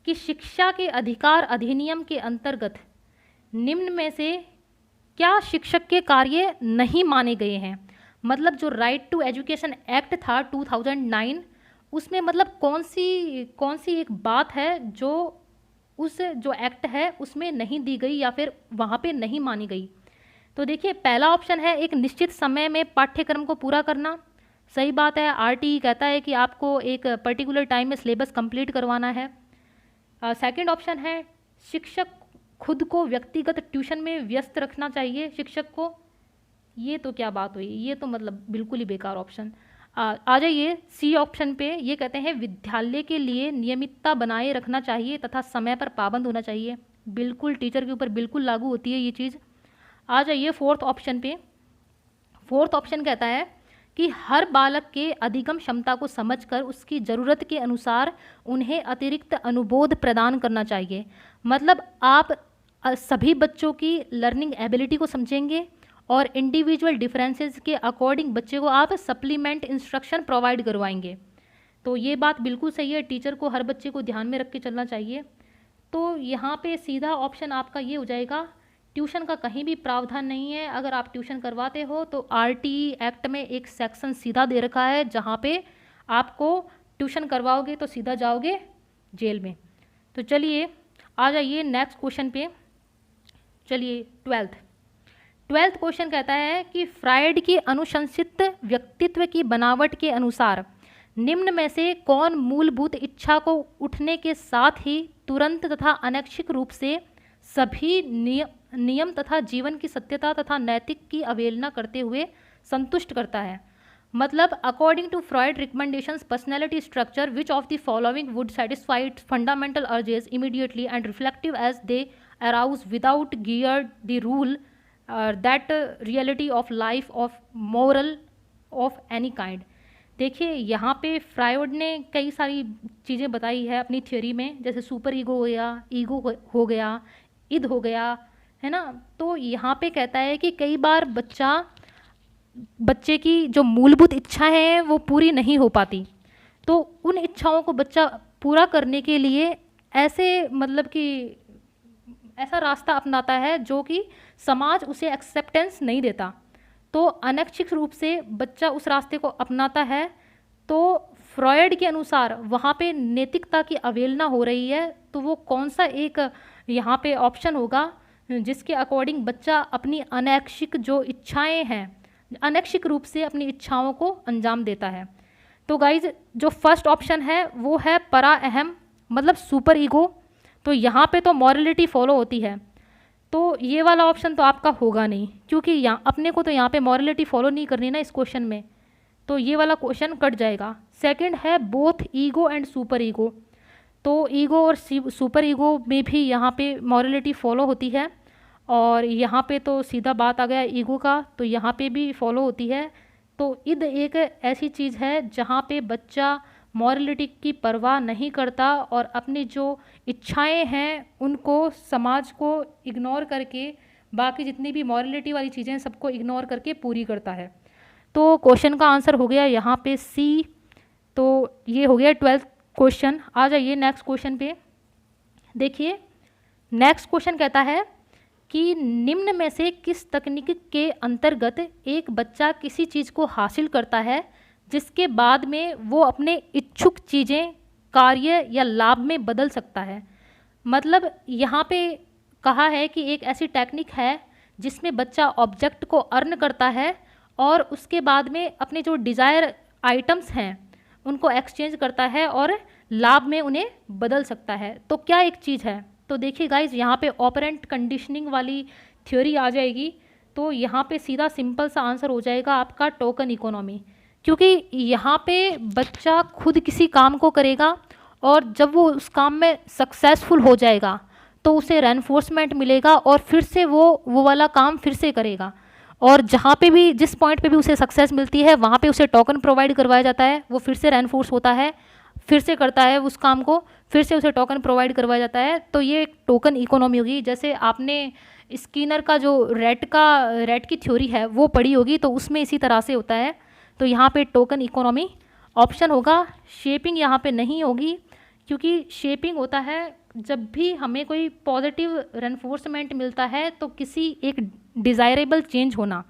कि शिक्षा के अधिकार अधिनियम के अंतर्गत निम्न में से क्या शिक्षक के कार्य नहीं माने गए हैं। मतलब जो राइट टू एजुकेशन एक्ट था 2009, उसमें मतलब कौन सी एक बात है जो उस जो एक्ट है उसमें नहीं दी गई या फिर वहाँ पे नहीं मानी गई। तो देखिए पहला ऑप्शन है एक निश्चित समय में पाठ्यक्रम को पूरा करना, सही बात है। आरटीई कहता है कि आपको एक पर्टिकुलर टाइम में सिलेबस कंप्लीट करवाना है। सेकंड ऑप्शन है शिक्षक खुद को व्यक्तिगत ट्यूशन में व्यस्त रखना चाहिए शिक्षक को। ये तो क्या बात हुई, ये तो मतलब बिल्कुल ही बेकार ऑप्शन। आ जाइए सी ऑप्शन पे। ये कहते हैं विद्यालय के लिए नियमितता बनाए रखना चाहिए तथा समय पर पाबंद होना चाहिए। बिल्कुल टीचर के ऊपर बिल्कुल लागू होती है ये चीज़। आ जाइए फोर्थ ऑप्शन पे। फोर्थ ऑप्शन कहता है कि हर बालक के अधिगम क्षमता को समझकर उसकी ज़रूरत के अनुसार उन्हें अतिरिक्त अनुबोध प्रदान करना चाहिए। मतलब आप सभी बच्चों की लर्निंग एबिलिटी को समझेंगे और इंडिविजुअल डिफरेंसेस के अकॉर्डिंग बच्चे को आप सप्लीमेंट इंस्ट्रक्शन प्रोवाइड करवाएंगे। तो ये बात बिल्कुल सही है, टीचर को हर बच्चे को ध्यान में रख के चलना चाहिए। तो यहाँ पे सीधा ऑप्शन आपका ये हो जाएगा, ट्यूशन का कहीं भी प्रावधान नहीं है। अगर आप ट्यूशन करवाते हो तो आरटीई एक्ट में एक सेक्शन सीधा दे रखा है जहाँ पे आपको ट्यूशन करवाओगे तो सीधा जाओगे जेल में। तो चलिए आ जाइए नेक्स्ट क्वेश्चन पे। चलिए ट्वेल्थ क्वेश्चन कहता है कि फ्रायड की अनुशंसित व्यक्तित्व की बनावट के अनुसार निम्न में से कौन मूलभूत इच्छा को उठने के साथ ही तुरंत तथा अनैच्छिक रूप से सभी नियम तथा जीवन की सत्यता तथा नैतिक की अवहेलना करते हुए संतुष्ट करता है। मतलब according to Freud recommendations personality structure which of the following would satisfy fundamental urges immediately and reflective as they arouse without gear the rule that reality of life of moral of any kind. देखिए यहाँ पे फ्रायड ने कई सारी चीज़ें बताई है अपनी थ्योरी में, जैसे सुपर ईगो हो गया, ईगो हो गया, इद हो गया, है ना। तो यहाँ पे कहता है कि कई बार बच्चे की जो मूलभूत इच्छा है वो पूरी नहीं हो पाती, तो उन इच्छाओं को बच्चा पूरा करने के लिए ऐसे मतलब कि ऐसा रास्ता अपनाता है जो कि समाज उसे एक्सेप्टेंस नहीं देता। तो अनैच्छिक रूप से बच्चा उस रास्ते को अपनाता है। तो फ्रॉयड के अनुसार वहाँ पे नैतिकता की अवहेलना हो रही है, तो वो कौन सा एक यहाँ पे ऑप्शन होगा जिसके अकॉर्डिंग बच्चा अपनी अनैच्छिक जो इच्छाएं हैं, अनैच्छिक रूप से अपनी इच्छाओं को अंजाम देता है। तो गाइज जो फर्स्ट ऑप्शन है वो है परा अहम, मतलब सुपर ईगो। तो यहाँ पे तो मॉरलिटी फॉलो होती है, तो ये वाला ऑप्शन तो आपका होगा नहीं, क्योंकि यहाँ अपने को तो यहाँ पे मॉरलिटी फॉलो नहीं करनी ना इस क्वेश्चन में, तो ये वाला क्वेश्चन कट जाएगा। सेकंड है both ego and super ego. तो ईगो और सुपर ईगो में भी यहाँ पे मॉरलिटी फॉलो होती है, और यहाँ पे तो सीधा बात आ गया ईगो का, तो यहाँ पे भी फॉलो होती है। तो इद एक ऐसी चीज़ है जहाँ पे बच्चा मॉरलिटी की परवाह नहीं करता और अपनी जो इच्छाएं हैं उनको समाज को इग्नोर करके, बाकी जितनी भी मॉरलिटी वाली चीज़ें हैं सबको इग्नोर करके पूरी करता है। तो क्वेश्चन का आंसर हो गया यहाँ पे सी। तो ये हो गया 12th क्वेश्चन। आ जाइए नेक्स्ट क्वेश्चन पे। देखिए नेक्स्ट क्वेश्चन कहता है कि निम्न में से किस तकनीक के अंतर्गत एक बच्चा किसी चीज़ को हासिल करता है जिसके बाद में वो अपने इच्छुक चीज़ें कार्य या लाभ में बदल सकता है। मतलब यहाँ पे कहा है कि एक ऐसी टेक्निक है जिसमें बच्चा ऑब्जेक्ट को अर्न करता है और उसके बाद में अपने जो डिज़ायर आइटम्स हैं उनको एक्सचेंज करता है और लाभ में उन्हें बदल सकता है। तो क्या एक चीज़ है? तो देखिए गाइज यहाँ पे ऑपरेंट कंडीशनिंग वाली थ्योरी आ जाएगी, तो यहाँ पे सीधा सिंपल सा आंसर हो जाएगा आपका टोकन इकोनॉमी, क्योंकि यहाँ पे बच्चा खुद किसी काम को करेगा और जब वो उस काम में सक्सेसफुल हो जाएगा तो उसे रेनफोर्समेंट मिलेगा और फिर से वो वाला काम फिर से करेगा, और जहाँ पे भी जिस पॉइंट पे भी उसे सक्सेस मिलती है वहाँ पे उसे टोकन प्रोवाइड करवाया जाता है, वो फिर से रेनफोर्स होता है, फिर से करता है उस काम को, फिर से उसे टोकन प्रोवाइड करवाया जाता है। तो ये एक टोकन इकोनॉमी होगी। जैसे आपने स्किनर का जो रेट की थ्योरी है वो पढ़ी होगी, तो उसमें इसी तरह से होता है। तो यहाँ पे टोकन इकोनॉमी ऑप्शन होगा। शेपिंग यहाँ पे नहीं होगी, क्योंकि शेपिंग होता है जब भी हमें कोई पॉजिटिव रेनफोर्समेंट मिलता है तो किसी एक डिज़ायरेबल चेंज होना।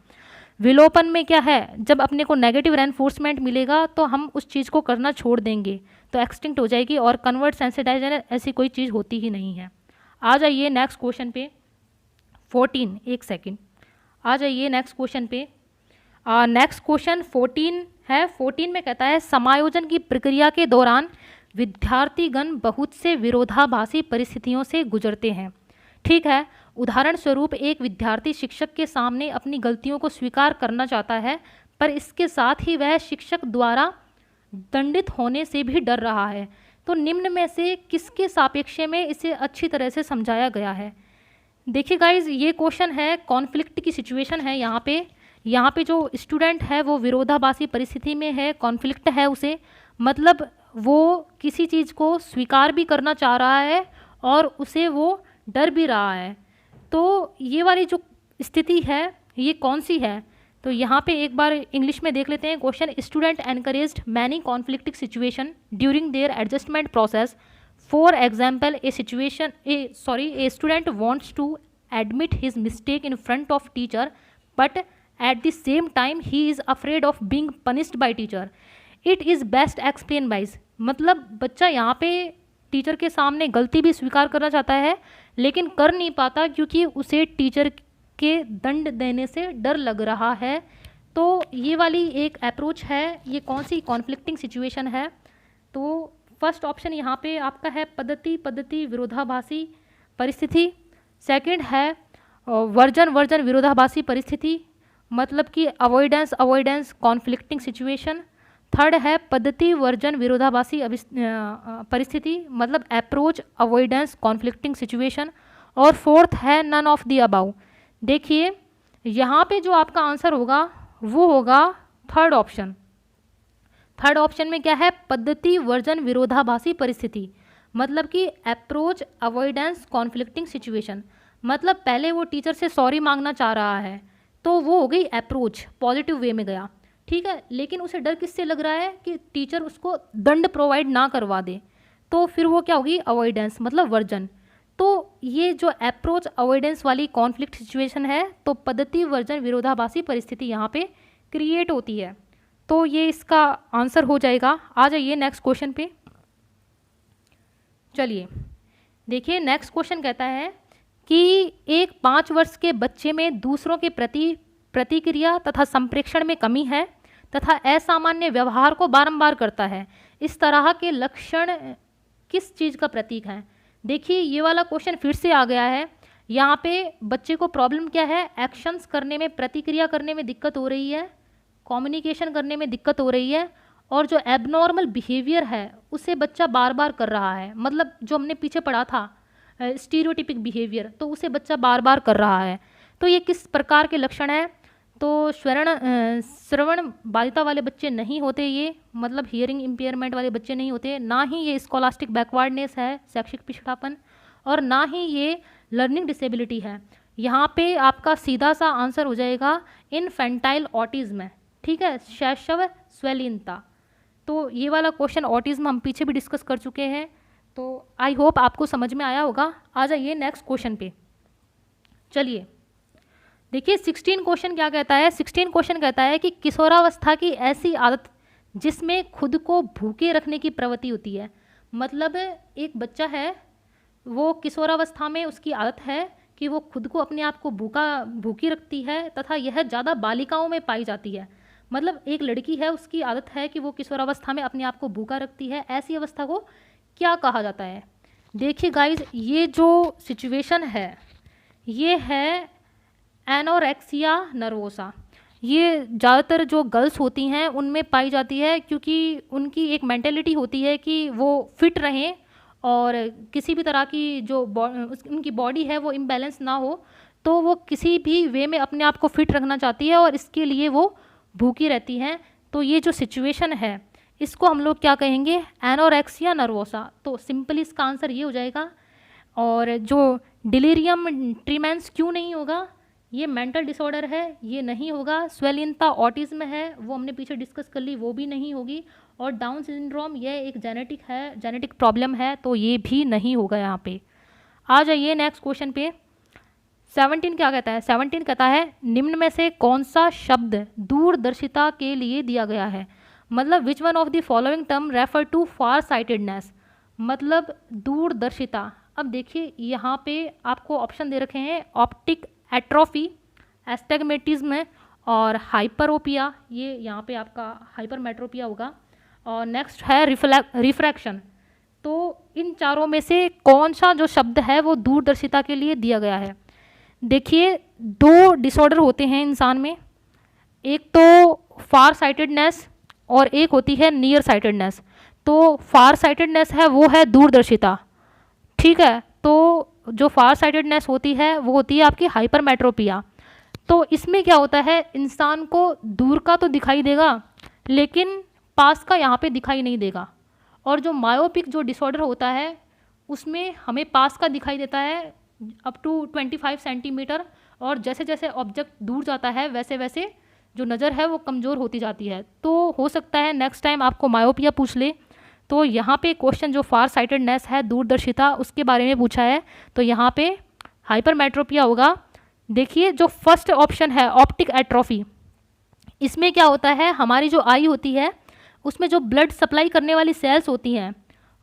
विलोपन में क्या है, जब अपने को नेगेटिव रेनफोर्समेंट मिलेगा तो हम उस चीज़ को करना छोड़ देंगे, तो एक्सटिंक्ट हो जाएगी, और कन्वर्ट सेंसिटाइजर ऐसी कोई चीज़ होती ही नहीं है। आ जाइए नेक्स्ट क्वेश्चन पे 14, एक सेकेंड, आ जाइए नेक्स्ट क्वेश्चन पे। नेक्स्ट क्वेश्चन 14 है। 14 में कहता है समायोजन की प्रक्रिया के दौरान विद्यार्थीगण बहुत से विरोधाभासी परिस्थितियों से गुजरते हैं। ठीक है, उदाहरण स्वरूप एक विद्यार्थी शिक्षक के सामने अपनी गलतियों को स्वीकार करना चाहता है, पर इसके साथ ही वह शिक्षक द्वारा दंडित होने से भी डर रहा है। तो निम्न में से किसके सापेक्ष में इसे अच्छी तरह से समझाया गया है? देखिए गाइज ये क्वेश्चन है, कॉन्फ्लिक्ट की सिचुएशन है यहाँ पे जो स्टूडेंट है वो विरोधाभासी परिस्थिति में है, कॉन्फ्लिक्ट है उसे, मतलब वो किसी चीज़ को स्वीकार भी करना चाह रहा है और उसे वो डर भी रहा है। तो ये वाली जो स्थिति है ये कौन सी है? तो यहाँ पे एक बार इंग्लिश में देख लेते हैं question. Student encouraged many conflicting situation during their adjustment process. For example a student wants to admit his mistake in front of teacher, but at the same time he is afraid of being punished by teacher. It is best explain by, मतलब बच्चा यहाँ पे टीचर के सामने गलती भी स्वीकार करना चाहता है लेकिन कर नहीं पाता क्योंकि उसे टीचर के दंड देने से डर लग रहा है। तो ये वाली एक अप्रोच है, ये कौन सी कॉन्फ्लिक्टिंग सिचुएशन है? तो फर्स्ट ऑप्शन यहाँ पे आपका है पद्धति विरोधाभासी परिस्थिति। सेकंड है वर्जन विरोधाभासी परिस्थिति, मतलब कि अवॉइडेंस कॉन्फ्लिक्टिंग सिचुएशन। थर्ड है पद्धति वर्जन विरोधाभासी परिस्थिति, मतलब अप्रोच अवॉइडेंस कॉन्फ्लिक्टिंग सिचुएशन। और फोर्थ है नन ऑफ द अबाउ। देखिए यहाँ पे जो आपका आंसर होगा वो होगा थर्ड ऑप्शन। थर्ड ऑप्शन में क्या है? पद्धति वर्जन विरोधाभासी परिस्थिति, मतलब कि अप्रोच अवॉइडेंस कॉन्फ्लिक्टिंग सिचुएशन। मतलब पहले वो टीचर से सॉरी मांगना चाह रहा है तो वो हो गई अप्रोच, पॉजिटिव वे में गया, ठीक है। लेकिन उसे डर किससे लग रहा है कि टीचर उसको दंड प्रोवाइड ना करवा दे, तो फिर वो क्या होगी? अवॉइडेंस, मतलब वर्जन। तो ये जो अप्रोच अवॉइडेंस वाली कॉन्फ्लिक्ट सिचुएशन है तो पद्धति वर्जन विरोधाभासी परिस्थिति यहाँ पे क्रिएट होती है। तो ये इसका आंसर हो जाएगा। आ जाइए नेक्स्ट क्वेश्चन पे। चलिए देखिए नेक्स्ट क्वेश्चन कहता है कि एक 5 वर्ष के बच्चे में दूसरों के प्रति प्रतिक्रिया तथा संप्रेषण में कमी है तथा असामान्य व्यवहार को बारंबार करता है। इस तरह के लक्षण किस चीज़ का प्रतीक है? देखिए ये वाला क्वेश्चन फिर से आ गया है। यहाँ पे बच्चे को प्रॉब्लम क्या है? एक्शंस करने में, प्रतिक्रिया करने में दिक्कत हो रही है, कम्युनिकेशन करने में दिक्कत हो रही है, और जो एबनॉर्मल बिहेवियर है उसे बच्चा बार बार कर रहा है। मतलब जो हमने पीछे पढ़ा था स्टीरियोटिपिक बिहेवियर, तो उसे बच्चा बार बार कर रहा है। तो ये किस प्रकार के लक्षण है? तो श्रवण बाधिता वाले बच्चे नहीं होते ये, मतलब हियरिंग इम्पेयरमेंट वाले बच्चे नहीं होते, ना ही ये स्कॉलास्टिक बैकवर्डनेस है, शैक्षिक पिछड़ापन, और ना ही ये लर्निंग डिसेबिलिटी है। यहाँ पे आपका सीधा सा आंसर हो जाएगा इनफेंटाइल ऑटिज्म है, ठीक है, शैशव स्वलीनता। तो ये वाला क्वेश्चन ऑटिज्म हम पीछे भी डिस्कस कर चुके हैं, तो आई होप आपको समझ में आया होगा। आ जाइए नेक्स्ट क्वेश्चन पे। चलिए देखिए 16 क्वेश्चन क्या कहता है? 16 क्वेश्चन कहता है कि किशोरावस्था की ऐसी आदत जिसमें खुद को भूखे रखने की प्रवृत्ति होती है। मतलब एक बच्चा है, वो किशोरावस्था में उसकी आदत है कि वो खुद को, अपने आप को भूखी रखती है तथा यह ज़्यादा बालिकाओं में पाई जाती है। मतलब एक लड़की है, उसकी आदत है कि वो किशोरावस्था में अपने आप को भूखा रखती है। ऐसी अवस्था को क्या कहा जाता है? देखिए गाइज, ये जो सिचुएशन है ये है एनोरेक्सिया नर्वोसा। ये ज़्यादातर जो गर्ल्स होती हैं उनमें पाई जाती है, क्योंकि उनकी एक मेंटेलिटी होती है कि वो फिट रहें और किसी भी तरह की जो उनकी बॉडी है वो इम्बैलेंस ना हो, तो वो किसी भी वे में अपने आप को फिट रखना चाहती है और इसके लिए वो भूखी रहती हैं। तो ये जो सिचुएशन है इसको हम लोग क्या कहेंगे? Anorexia nervosa. तो सिंपली इसका आंसर ये हो जाएगा। और जो डिलीरियम ट्रीमेंस क्यों नहीं होगा? ये मेंटल डिसऑर्डर है, ये नहीं होगा। स्वलीनता ऑटिज्म है, वो हमने पीछे डिस्कस कर ली, वो भी नहीं होगी। और डाउन सिंड्रोम ये एक जेनेटिक है, जेनेटिक प्रॉब्लम है, तो ये भी नहीं होगा यहाँ पे। आ जाइए नेक्स्ट क्वेश्चन पे। 17 क्या कहता है? 17 कहता है निम्न में से कौन सा शब्द दूरदर्शिता के लिए दिया गया है? मतलब which one of the following term refer to far sightedness, मतलब दूरदर्शिता। अब देखिए यहाँ पे आपको ऑप्शन दे रखे हैं, ऑप्टिक एट्रोफी, एस्टेग्मेटिज्म और हाइपरोपिया। ये यहाँ पे आपका हाइपरमेट्रोपिया होगा। और नेक्स्ट है रिफ्रैक्शन। तो इन चारों में से कौन सा जो शब्द है वो दूरदर्शिता के लिए दिया गया है? देखिए 2 डिसऑर्डर होते हैं इंसान में, एक तो फार साइटेडनेस और एक होती है नियर साइटेडनेस। तो फार साइटेडनेस है वो है दूरदर्शिता, ठीक है। तो जो फार साइटेडनेस होती है वो होती है आपकी हाइपरमेट्रोपिया। तो इसमें क्या होता है, इंसान को दूर का तो दिखाई देगा लेकिन पास का यहाँ पे दिखाई नहीं देगा। और जो मायोपिक जो डिसऑर्डर होता है उसमें हमें पास का दिखाई देता है अप टू 25 सेंटीमीटर, और जैसे जैसे ऑब्जेक्ट दूर जाता है वैसे वैसे जो नज़र है वो कमज़ोर होती जाती है। तो हो सकता है नेक्स्ट टाइम आपको मायोपिया पूछ ले। तो यहाँ पे क्वेश्चन जो फार साइटेडनेस है, दूरदर्शिता, उसके बारे में पूछा है, तो यहाँ पे हाइपरमेट्रोपिया होगा। देखिए जो फर्स्ट ऑप्शन है ऑप्टिक एट्रोफी, इसमें क्या होता है, हमारी जो आई होती है उसमें जो ब्लड सप्लाई करने वाली सेल्स होती हैं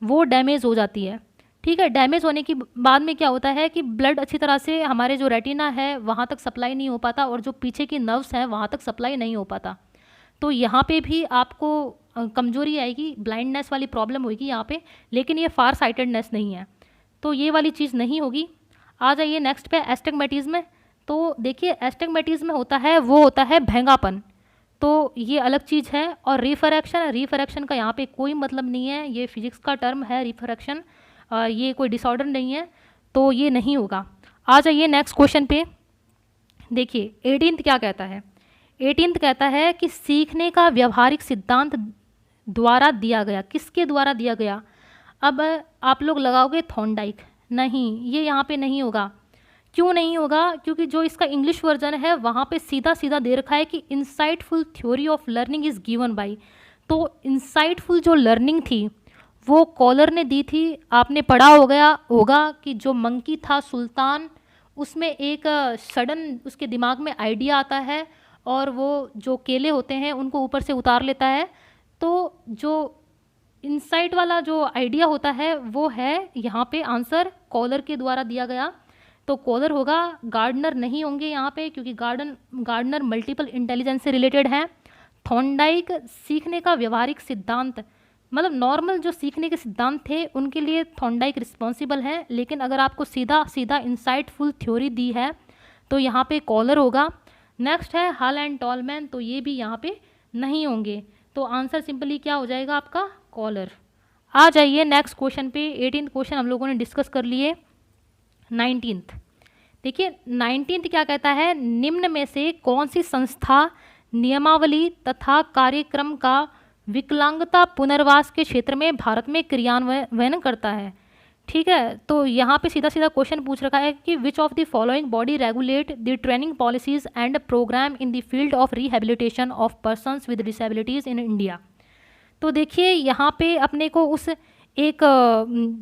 वो डैमेज हो जाती है। ठीक है, डैमेज होने के बाद में क्या होता है कि ब्लड अच्छी तरह से हमारे जो रेटिना है वहाँ तक सप्लाई नहीं हो पाता और जो पीछे की नर्व्स हैं वहाँ तक सप्लाई नहीं हो पाता। तो यहाँ पे भी आपको कमजोरी आएगी, ब्लाइंडनेस वाली प्रॉब्लम होगी यहाँ पे, लेकिन ये फार साइटेडनेस नहीं है, तो ये वाली चीज़ नहीं होगी। आ जाइए नेक्स्ट पे, एस्टिग्मेटिज्म। तो देखिए एस्टिग्मेटिज्म होता है वो होता है भैंगापन, तो ये अलग चीज़ है। और रिफ्रैक्शन का यहाँ पे कोई मतलब नहीं है, ये फिजिक्स का टर्म है रिफ्रैक्शन, ये कोई डिसऑर्डर नहीं है, तो ये नहीं होगा। आ जाइए नेक्स्ट क्वेश्चन पे। देखिए 18th क्या कहता है। 18th कहता है कि सीखने का व्यवहारिक सिद्धांत द्वारा दिया गया, किसके द्वारा दिया गया। अब आप लोग लगाओगे थॉर्नडाइक, नहीं, ये यहाँ पे नहीं होगा। क्यों नहीं होगा, क्योंकि जो इसका इंग्लिश वर्जन है वहाँ पे सीधा सीधा दे रखा है कि insightful theory of learning is given by. तो इंसाइटफुल जो लर्निंग थी वो कॉलर ने दी थी। आपने पढ़ा होगा कि जो मंकी था सुल्तान, उसमें एक सडन उसके दिमाग में आइडिया आता है और वो जो केले होते हैं उनको ऊपर से उतार लेता है। तो जो इंसाइट वाला जो आइडिया होता है वो है यहाँ पे आंसर कॉलर के द्वारा दिया गया, तो कॉलर होगा, गार्डनर नहीं होंगे यहाँ पे, क्योंकि गार्डनर मल्टीपल इंटेलिजेंस से रिलेटेड है। थॉर्नडाइक सीखने का व्यवहारिक सिद्धांत, मतलब नॉर्मल जो सीखने के सिद्धांत थे उनके लिए थॉर्नडाइक रिस्पॉन्सिबल है, लेकिन अगर आपको सीधा सीधा इंसाइटफुल थ्योरी दी है तो यहाँ पे कॉलर होगा। नेक्स्ट है हल एंड टॉलमैन, तो ये भी यहाँ पे नहीं होंगे, तो आंसर सिंपली क्या हो जाएगा आपका, कॉलर। आ जाइए नेक्स्ट क्वेश्चन पे। 18th क्वेश्चन हम लोगों ने डिस्कस कर लिए। 19th देखिए 19th क्या कहता है, निम्न में से कौन सी संस्था नियमावली तथा कार्यक्रम का विकलांगता पुनर्वास के क्षेत्र में भारत में क्रियान्वयन करता है। ठीक है, तो यहाँ पे सीधा सीधा क्वेश्चन पूछ रखा है कि which of the following body regulate the training policies and program in the field of rehabilitation of persons with disabilities in India. तो देखिए यहाँ पे अपने को उस एक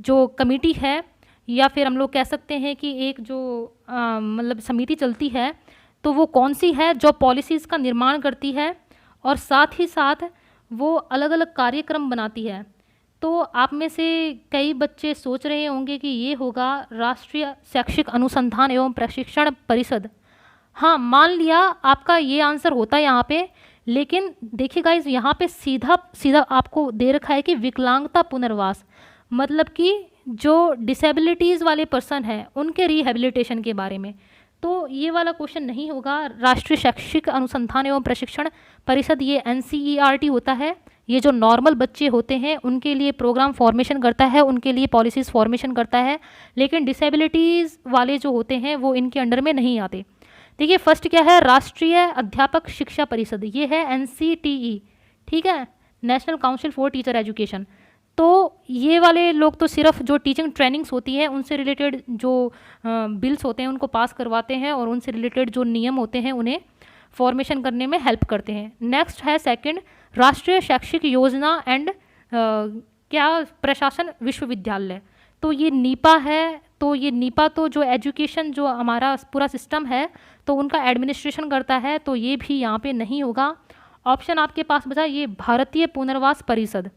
जो कमेटी है या फिर हम लोग कह सकते हैं कि एक जो मतलब समिति चलती है, तो वो कौन सी है जो पॉलिसीज़ का निर्माण करती है और साथ ही साथ वो अलग अलग कार्यक्रम बनाती है। तो आप में से कई बच्चे सोच रहे होंगे कि ये होगा राष्ट्रीय शैक्षिक अनुसंधान एवं प्रशिक्षण परिषद। हाँ, मान लिया आपका ये आंसर होता है यहाँ पे, लेकिन देखिए गाइज यहाँ पे सीधा सीधा आपको दे रखा है कि विकलांगता पुनर्वास, मतलब कि जो डिसेबिलिटीज़ वाले पर्सन हैं उनके रिहेबिलिटेशन के बारे में। तो ये वाला क्वेश्चन नहीं होगा। राष्ट्रीय शैक्षिक अनुसंधान एवं प्रशिक्षण परिषद ये NCERT होता है, ये जो नॉर्मल बच्चे होते हैं उनके लिए प्रोग्राम फॉर्मेशन करता है, उनके लिए पॉलिसीज़ फॉर्मेशन करता है, लेकिन डिसेबिलिटीज़ वाले जो होते हैं वो इनके अंडर में नहीं आते। देखिए फर्स्ट क्या है, राष्ट्रीय अध्यापक शिक्षा परिषद, ये है NCTE, ठीक है, national council for teacher education. तो ये वाले लोग तो सिर्फ जो टीचिंग ट्रेनिंग्स होती है उनसे रिलेटेड जो बिल्स होते हैं उनको पास करवाते हैं और उनसे रिलेटेड जो नियम होते हैं उन्हें फॉर्मेशन करने में हेल्प करते हैं। नेक्स्ट है सेकंड, राष्ट्रीय शैक्षिक योजना एंड क्या प्रशासन विश्वविद्यालय, तो ये नीपा है। तो ये नीपा तो जो एजुकेशन जो हमारा पूरा सिस्टम है तो उनका एडमिनिस्ट्रेशन करता है, तो ये भी यहाँ पे नहीं होगा। ऑप्शन आपके पास बचा ये भारतीय पुनर्वास परिषद।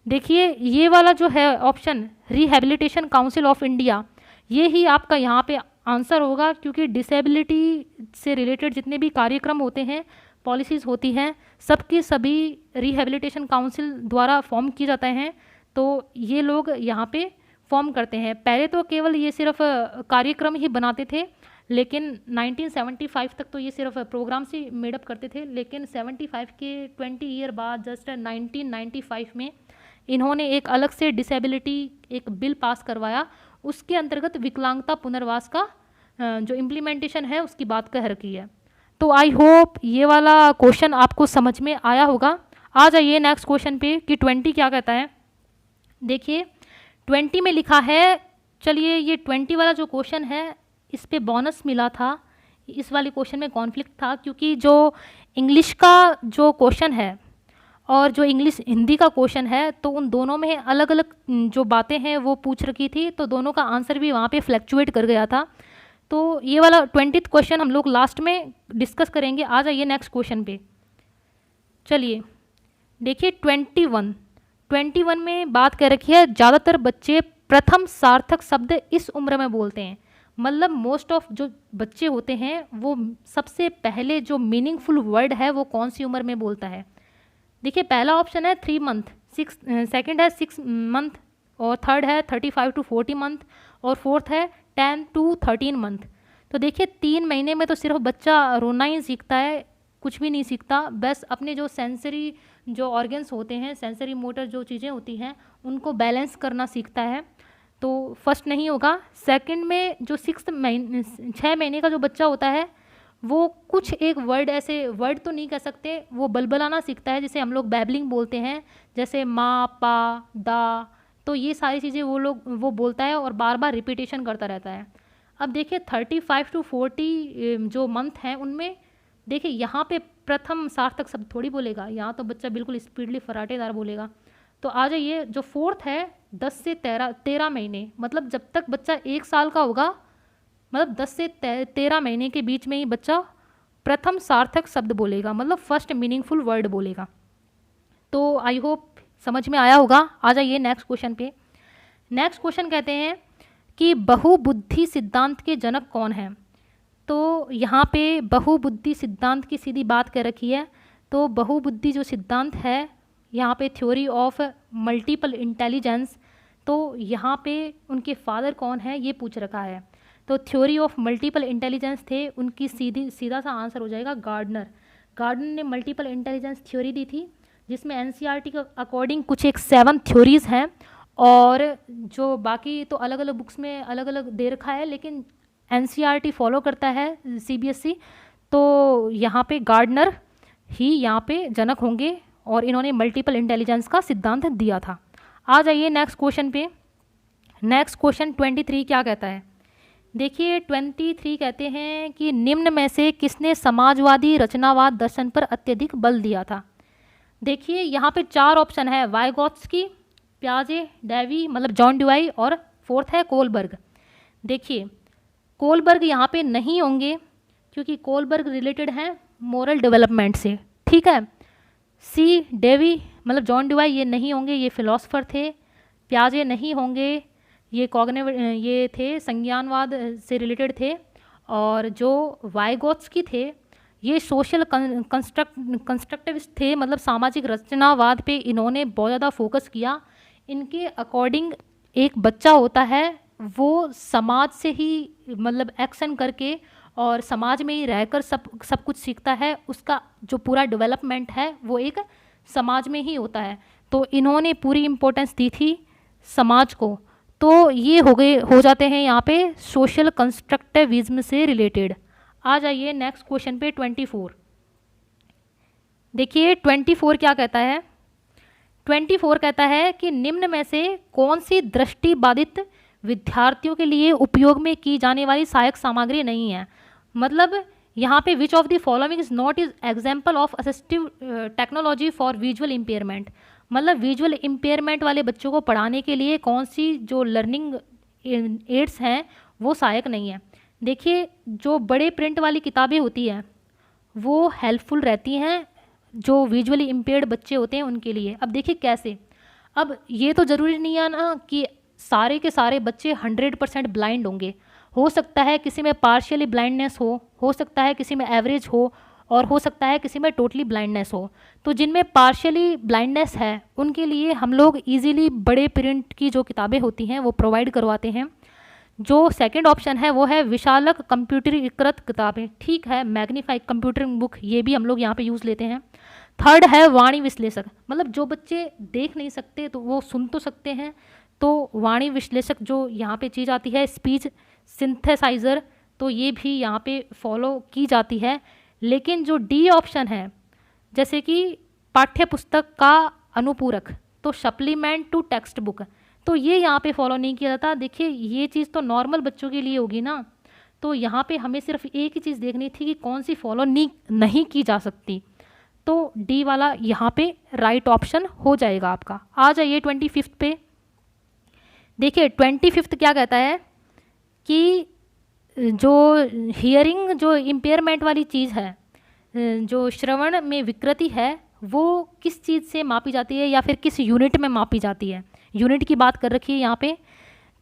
देखिए ये वाला जो है option rehabilitation council of India, ये ही आपका यहाँ पे आंसर होगा, क्योंकि डिसेबिलिटी से रिलेटेड जितने भी कार्यक्रम होते हैं, पॉलिसीज़ होती हैं, सबकी सभी रिहेबिलिटेशन काउंसिल द्वारा फॉर्म किए जाते हैं। तो ये लोग यहाँ पे फॉर्म करते हैं। पहले तो केवल ये सिर्फ कार्यक्रम ही बनाते थे, लेकिन 1975 तक तो ये सिर्फ प्रोग्राम से मेडअप करते थे, लेकिन 75 के 20 ईयर बाद जस्ट 1995 में इन्होंने एक अलग से डिसेबिलिटी एक बिल पास करवाया, उसके अंतर्गत विकलांगता पुनर्वास का जो इम्प्लीमेंटेशन है उसकी बात कह रखी है। तो आई होप ये वाला क्वेश्चन आपको समझ में आया होगा। आ जाइए नेक्स्ट क्वेश्चन पे कि 20 क्या कहता है। देखिए 20 में लिखा है, चलिए ये 20 वाला जो क्वेश्चन है इस पे बोनस मिला था, इस वाले क्वेश्चन में कॉन्फ्लिक्ट था, क्योंकि जो इंग्लिश का जो क्वेश्चन है और जो इंग्लिश हिंदी का क्वेश्चन है तो उन दोनों में अलग अलग जो बातें हैं वो पूछ रखी थी, तो दोनों का आंसर भी वहाँ पे फ्लैक्चुएट कर गया था। तो ये वाला 20th क्वेश्चन हम लोग लास्ट में डिस्कस करेंगे। आ जाइए नेक्स्ट क्वेश्चन पे। चलिए देखिए 21 में बात कर रखी है, ज़्यादातर बच्चे प्रथम सार्थक शब्द इस उम्र में बोलते हैं। मतलब मोस्ट ऑफ जो बच्चे होते हैं वो सबसे पहले जो मीनिंगफुल वर्ड है वो कौन सी उम्र में बोलता है। देखिए पहला ऑप्शन है 3 मंथ, सेकंड है 6 मंथ, और थर्ड है 35 to 40 मंथ, और फोर्थ है 10 to 13 मंथ। तो देखिए 3 महीने में तो सिर्फ बच्चा रोना ही सीखता है, कुछ भी नहीं सीखता, बस अपने जो सेंसरी जो ऑर्गन्स होते हैं, सेंसरी मोटर जो चीज़ें होती हैं उनको बैलेंस करना सीखता है। तो फर्स्ट नहीं होगा। सेकंड में जो 6 महीने का जो बच्चा होता है वो कुछ एक वर्ड, ऐसे वर्ड तो नहीं कह सकते, वो बलबलाना सीखता है, जिसे हम लोग बैबलिंग बोलते हैं, जैसे माँ, पा, दा। तो ये सारी चीज़ें वो बोलता है और बार बार रिपीटेशन करता रहता है। अब देखिए 35 to 40 जो मंथ हैं उनमें देखिए यहाँ पे प्रथम सार्थक शब्द थोड़ी बोलेगा, यहाँ तो बच्चा बिल्कुल स्पीडली फराटेदार बोलेगा। तो आ जाइए, जो फोर्थ है 10 से 13 महीने, मतलब जब तक बच्चा 1 साल का होगा, मतलब 10 से 13 महीने के बीच में ही बच्चा प्रथम सार्थक शब्द बोलेगा, मतलब फर्स्ट मीनिंगफुल वर्ड बोलेगा। तो आई होप समझ में आया होगा। आ जाइए नेक्स्ट क्वेश्चन पे। नेक्स्ट क्वेश्चन कहते हैं कि बहुबुद्धि सिद्धांत के जनक कौन हैं। तो यहाँ पे बहुबुद्धि सिद्धांत की सीधी बात कर रखी है। तो बहुबुद्धि जो सिद्धांत है, यहाँ पे थ्योरी ऑफ मल्टीपल इंटेलिजेंस, तो यहाँ पे उनके फादर कौन है ये पूछ रखा है। तो थ्योरी ऑफ मल्टीपल इंटेलिजेंस थे, उनकी सीधा सा आंसर हो जाएगा गार्डनर। गार्डनर ने मल्टीपल इंटेलिजेंस थ्योरी दी थी, जिसमें एनसीईआरटी के अकॉर्डिंग कुछ एक 7 थ्योरीज़ हैं, और जो बाकी तो अलग अलग बुक्स में अलग अलग दे रखा है, लेकिन एनसीईआरटी फॉलो करता है सीबीएसई। तो यहाँ पे गार्डनर ही यहाँ पे जनक होंगे, और इन्होंने मल्टीपल इंटेलिजेंस का सिद्धांत दिया था। आ जाइए नेक्स्ट क्वेश्चन पे। नेक्स्ट क्वेश्चन 23 क्या कहता है। देखिए 23 कहते हैं कि निम्न में से किसने समाजवादी रचनावाद दर्शन पर अत्यधिक बल दिया था। देखिए यहाँ पे 4 ऑप्शन है, वाइगोत्स्की, प्याजे, डेवी मतलब जॉन ड्यूई, और फोर्थ है कोलबर्ग। देखिए कोलबर्ग यहाँ पे नहीं होंगे, क्योंकि कोलबर्ग रिलेटेड हैं मोरल डेवलपमेंट से, ठीक है। सी, डेवी मतलब जॉन ड्यूई, ये नहीं होंगे, ये फिलोसफर थे। प्याजे नहीं होंगे, ये थे संज्ञानवाद से रिलेटेड थे। और जो वाइगोत्स्की थे ये सोशल कंस्ट्रक्टिविस्ट थे, मतलब सामाजिक रचनावाद पे इन्होंने बहुत ज़्यादा फोकस किया। इनके अकॉर्डिंग एक बच्चा होता है वो समाज से ही मतलब एक्शन करके और समाज में ही रहकर सब कुछ सीखता है, उसका जो पूरा डेवलपमेंट है वो एक समाज में ही होता है। तो इन्होंने पूरी इम्पोर्टेंस दी थी समाज को। तो ये हो जाते हैं यहाँ पे सोशल कंस्ट्रक्टिविज्म से रिलेटेड। आ जाइए नेक्स्ट क्वेश्चन पे 24। देखिए 24 क्या कहता है। 24 कहता है कि निम्न में से कौन सी दृष्टि बाधित विद्यार्थियों के लिए उपयोग में की जाने वाली सहायक सामग्री नहीं है। मतलब यहाँ पे विच of the following is not is example of assistive technology for visual impairment. मतलब विजुअल इम्पेयरमेंट वाले बच्चों को पढ़ाने के लिए कौन सी जो लर्निंग एड्स हैं वो सहायक नहीं है। देखिए जो बड़े प्रिंट वाली किताबें होती हैं वो हेल्पफुल रहती हैं जो विजुअली इम्पेयर्ड बच्चे होते हैं उनके लिए। अब देखिए कैसे, अब ये तो ज़रूरी नहीं है ना कि सारे के सारे बच्चे 100% ब्लाइंड होंगे। हो सकता है किसी में पार्शियली ब्लाइंडनेस हो सकता है किसी में एवरेज हो, और हो सकता है किसी में टोटली ब्लाइंडनेस हो। तो जिनमें पार्शियली ब्लाइंडनेस है उनके लिए हम लोग इजीली बड़े प्रिंट की जो किताबें होती हैं वो प्रोवाइड करवाते हैं। जो सेकंड ऑप्शन है वो है विशालक कंप्यूटरीकृत किताबें, ठीक है, मैग्नीफाइड कंप्यूटरिंग बुक, ये भी हम लोग यहाँ पे यूज़ लेते हैं। थर्ड है वाणी विश्लेषक, मतलब जो बच्चे देख नहीं सकते तो वो सुन तो सकते हैं, तो वाणी विश्लेषक जो यहाँ पे चीज़ आती है, स्पीच सिंथेसाइज़र, तो ये भी यहाँ पे फॉलो की जाती है। लेकिन जो डी ऑप्शन है जैसे कि पाठ्य पुस्तक का अनुपूरक, तो सप्लीमेंट टू टेक्स्ट बुक, तो ये यहाँ पे फॉलो नहीं किया जाता। देखिए ये चीज़ तो नॉर्मल बच्चों के लिए होगी ना, तो यहाँ पे हमें सिर्फ एक ही चीज़ देखनी थी कि कौन सी फॉलो नहीं की जा सकती, तो डी वाला यहाँ पे राइट ऑप्शन हो जाएगा आपका। आ जाइए 25 पे। देखिए 25 क्या कहता है कि जो हियरिंग जो इम्पेयरमेंट वाली चीज़ है, जो श्रवण में विकृति है, वो किस चीज़ से मापी जाती है या फिर किस यूनिट में मापी जाती है, यूनिट की बात कर रखी है यहाँ पे।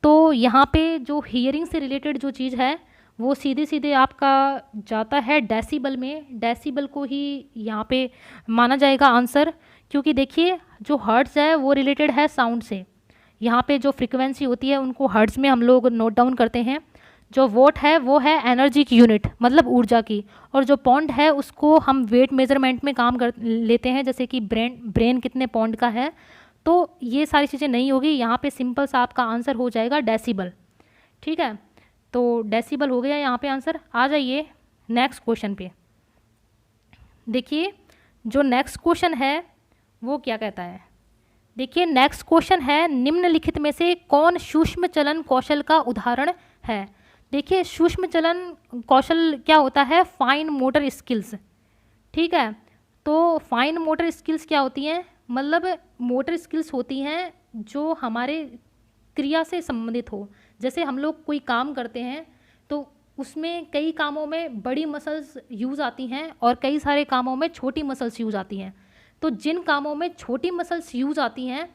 तो यहाँ पे जो हियरिंग से रिलेटेड जो चीज़ है वो सीधे सीधे आपका जाता है डेसिबल में। डेसिबल को ही यहाँ पे माना जाएगा आंसर, क्योंकि देखिए जो हर्ट्ज़ है वो रिलेटेड है साउंड से। यहाँ पे जो फ्रीक्वेंसी होती है उनको हर्ट्ज़ में हम लोग नोट डाउन करते हैं। जो वोट है वो है एनर्जी की यूनिट, मतलब ऊर्जा की। और जो पौंड है उसको हम वेट मेजरमेंट में काम कर लेते हैं, जैसे कि ब्रेन कितने पौंड का है। तो ये सारी चीज़ें नहीं होगी यहाँ पे, सिंपल सा आपका आंसर हो जाएगा डेसिबल। ठीक है, तो डेसिबल हो गया यहाँ पे आंसर। आ जाइए नेक्स्ट क्वेश्चन पे। देखिए जो नेक्स्ट क्वेश्चन है वो क्या कहता है। देखिए नेक्स्ट क्वेश्चन है, निम्नलिखित में से कौन सूक्ष्म चलन कौशल का उदाहरण है। देखिए सूक्ष्म चलन कौशल क्या होता है, फाइन मोटर स्किल्स। ठीक है, तो फाइन मोटर स्किल्स क्या होती हैं, मतलब मोटर स्किल्स होती हैं जो हमारे क्रिया से संबंधित हो। जैसे हम लोग कोई काम करते हैं तो उसमें कई कामों में बड़ी मसल्स यूज़ आती हैं और कई सारे कामों में छोटी मसल्स यूज़ आती हैं। तो जिन कामों में छोटी मसल्स यूज़ आती हैं